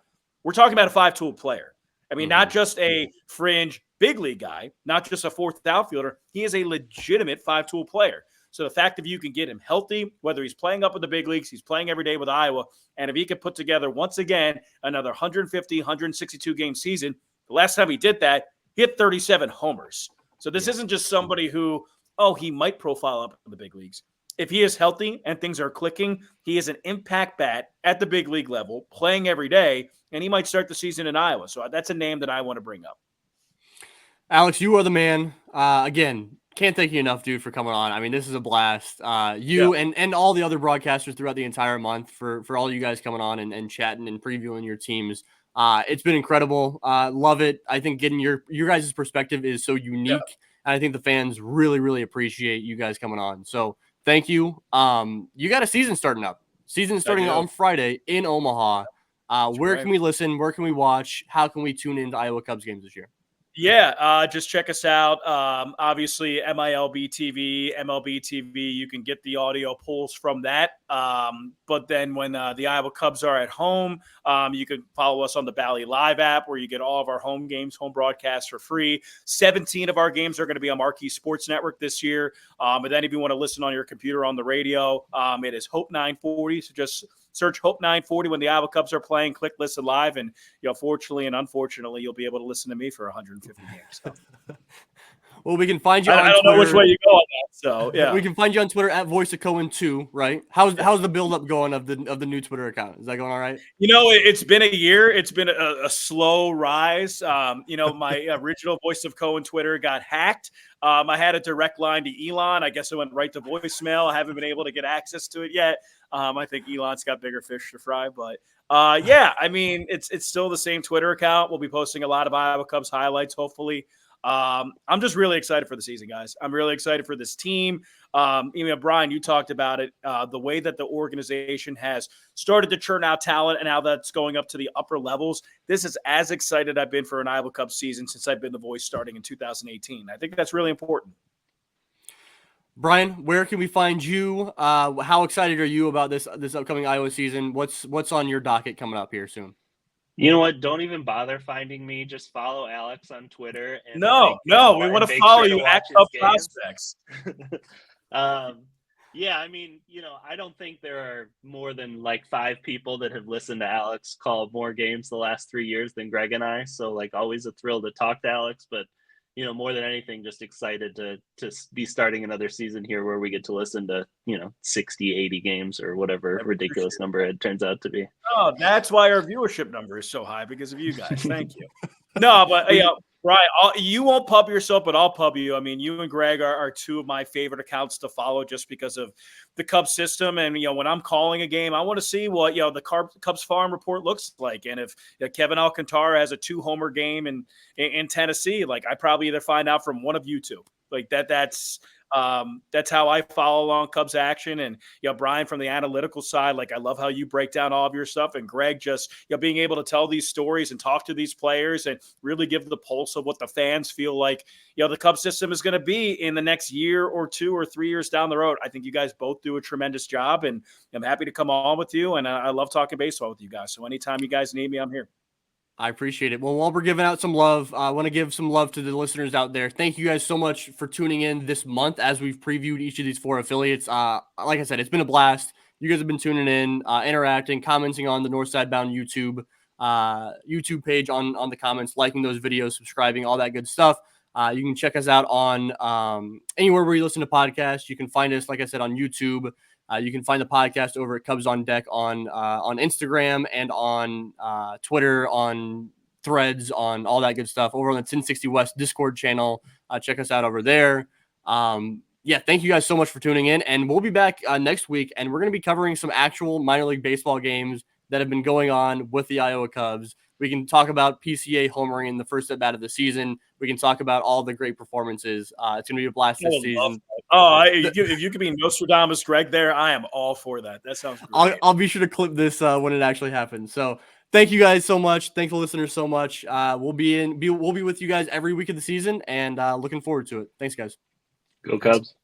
we're talking about a 5-tool player. I mean, not just a fringe big league guy, not just a 4th outfielder. He is a legitimate 5-tool player. So the fact that you can get him healthy, whether he's playing up in the big leagues, he's playing every day with Iowa, and if he could put together, once again, another 150, 162-game season, the last time he did that, he hit 37 homers. So this isn't just somebody who, he might profile up in the big leagues. If he is healthy and things are clicking, he is an impact bat at the big league level, playing every day, and he might start the season in Iowa. So that's a name that I want to bring up. Alex, you are the man. Again, Can't thank you enough, dude, for coming on. I mean, this is a blast. You and all the other broadcasters throughout the entire month for all you guys coming on and chatting and previewing your teams. It's been incredible. Love it. I think getting your guys' perspective is so unique. And I think the fans really, really appreciate you guys coming on. So thank you. You got a season starting up. Season starting on Friday in Omaha. Where can we listen? Where can we watch? How can we tune into Iowa Cubs games this year? Yeah, just check us out. Obviously, MILB TV, MLB TV. You can get the audio pulls from that. But then when the Iowa Cubs are at home, you can follow us on the Bally Live app where you get all of our home games, home broadcasts for free. 17 of our games are going to be on Marquee Sports Network this year. But then if you want to listen on your computer on the radio, it is Hope 940. So just search Hope 940 when the Iowa Cubs are playing. Click Listen Live, and fortunately and unfortunately, you'll be able to listen to me for 150 games. So. Well, we can find you. I don't know which way you go on that. So yeah, we can find you on Twitter at Voice of Cohen 2, right? How's the build up going of the new Twitter account? Is that going all right? It's been a year. It's been a slow rise. My original Voice of Cohen Twitter got hacked. I had a direct line to Elon. I guess it went right to voicemail. I haven't been able to get access to it yet. I think Elon's got bigger fish to fry, but it's still the same Twitter account. We'll be posting a lot of Iowa Cubs highlights, hopefully. I'm just really excited for the season, guys. I'm really excited for this team. Brian, you talked about it, the way that the organization has started to churn out talent and how that's going up to the upper levels. This is as excited I've been for an Iowa Cubs season since I've been the voice starting in 2018. I think that's really important. Brian, where can we find you? How excited are you about this upcoming Iowa season? What's on your docket coming up here soon? You know what? Don't even bother finding me. Just follow Alex on Twitter. And we want to follow you at Cub Prospects. I don't think there are more than like 5 people that have listened to Alex call more games the last 3 years than Greg and I. So always a thrill to talk to Alex, but more than anything, just excited to be starting another season here where we get to listen to, 60, 80 games or whatever ridiculous number it turns out to be. Oh, that's why our viewership number is so high, because of you guys. Thank you. No, but Brian, you won't pub yourself, but I'll pub you. I mean, you and Greg are 2 of my favorite accounts to follow just because of the Cubs system. And, when I'm calling a game, I want to see what, the Cubs farm report looks like. And if Kevin Alcantara has a 2-homer game in Tennessee, I probably either find out from one of you 2. That's how I follow along Cubs action. And, Brian, from the analytical side, I love how you break down all of your stuff. And Greg, just, being able to tell these stories and talk to these players and really give the pulse of what the fans feel like, the Cubs system is going to be in the next year or 2 or 3 years down the road. I think you guys both do a tremendous job, and I'm happy to come on with you. And I love talking baseball with you guys. So anytime you guys need me, I'm here. I appreciate it. Well, while we're giving out some love, I want to give some love to the listeners out there. Thank you guys so much for tuning in this month as we've previewed each of these 4 affiliates. Like I said, it's been a blast. You guys have been tuning in, interacting, commenting on the Northside Bound YouTube page on the comments, liking those videos, subscribing, all that good stuff. You can check us out on anywhere where you listen to podcasts. You can find us, like I said, on YouTube. You can find the podcast over at Cubs on Deck on Instagram and on Twitter, on Threads, on all that good stuff. Over on the 1060 West Discord channel, check us out over there. Thank you guys so much for tuning in, and we'll be back next week, and we're going to be covering some actual minor league baseball games that have been going on with the Iowa Cubs. We can talk about PCA homering in the first at bat of the season. We can talk about all the great performances. It's going to be a blast this season. If you could be Nostradamus Greg there, I am all for that. That sounds great. I'll be sure to clip this when it actually happens. So thank you guys so much. Thank the listeners so much. We'll be with you guys every week of the season, and looking forward to it. Thanks, guys. Go Cubs.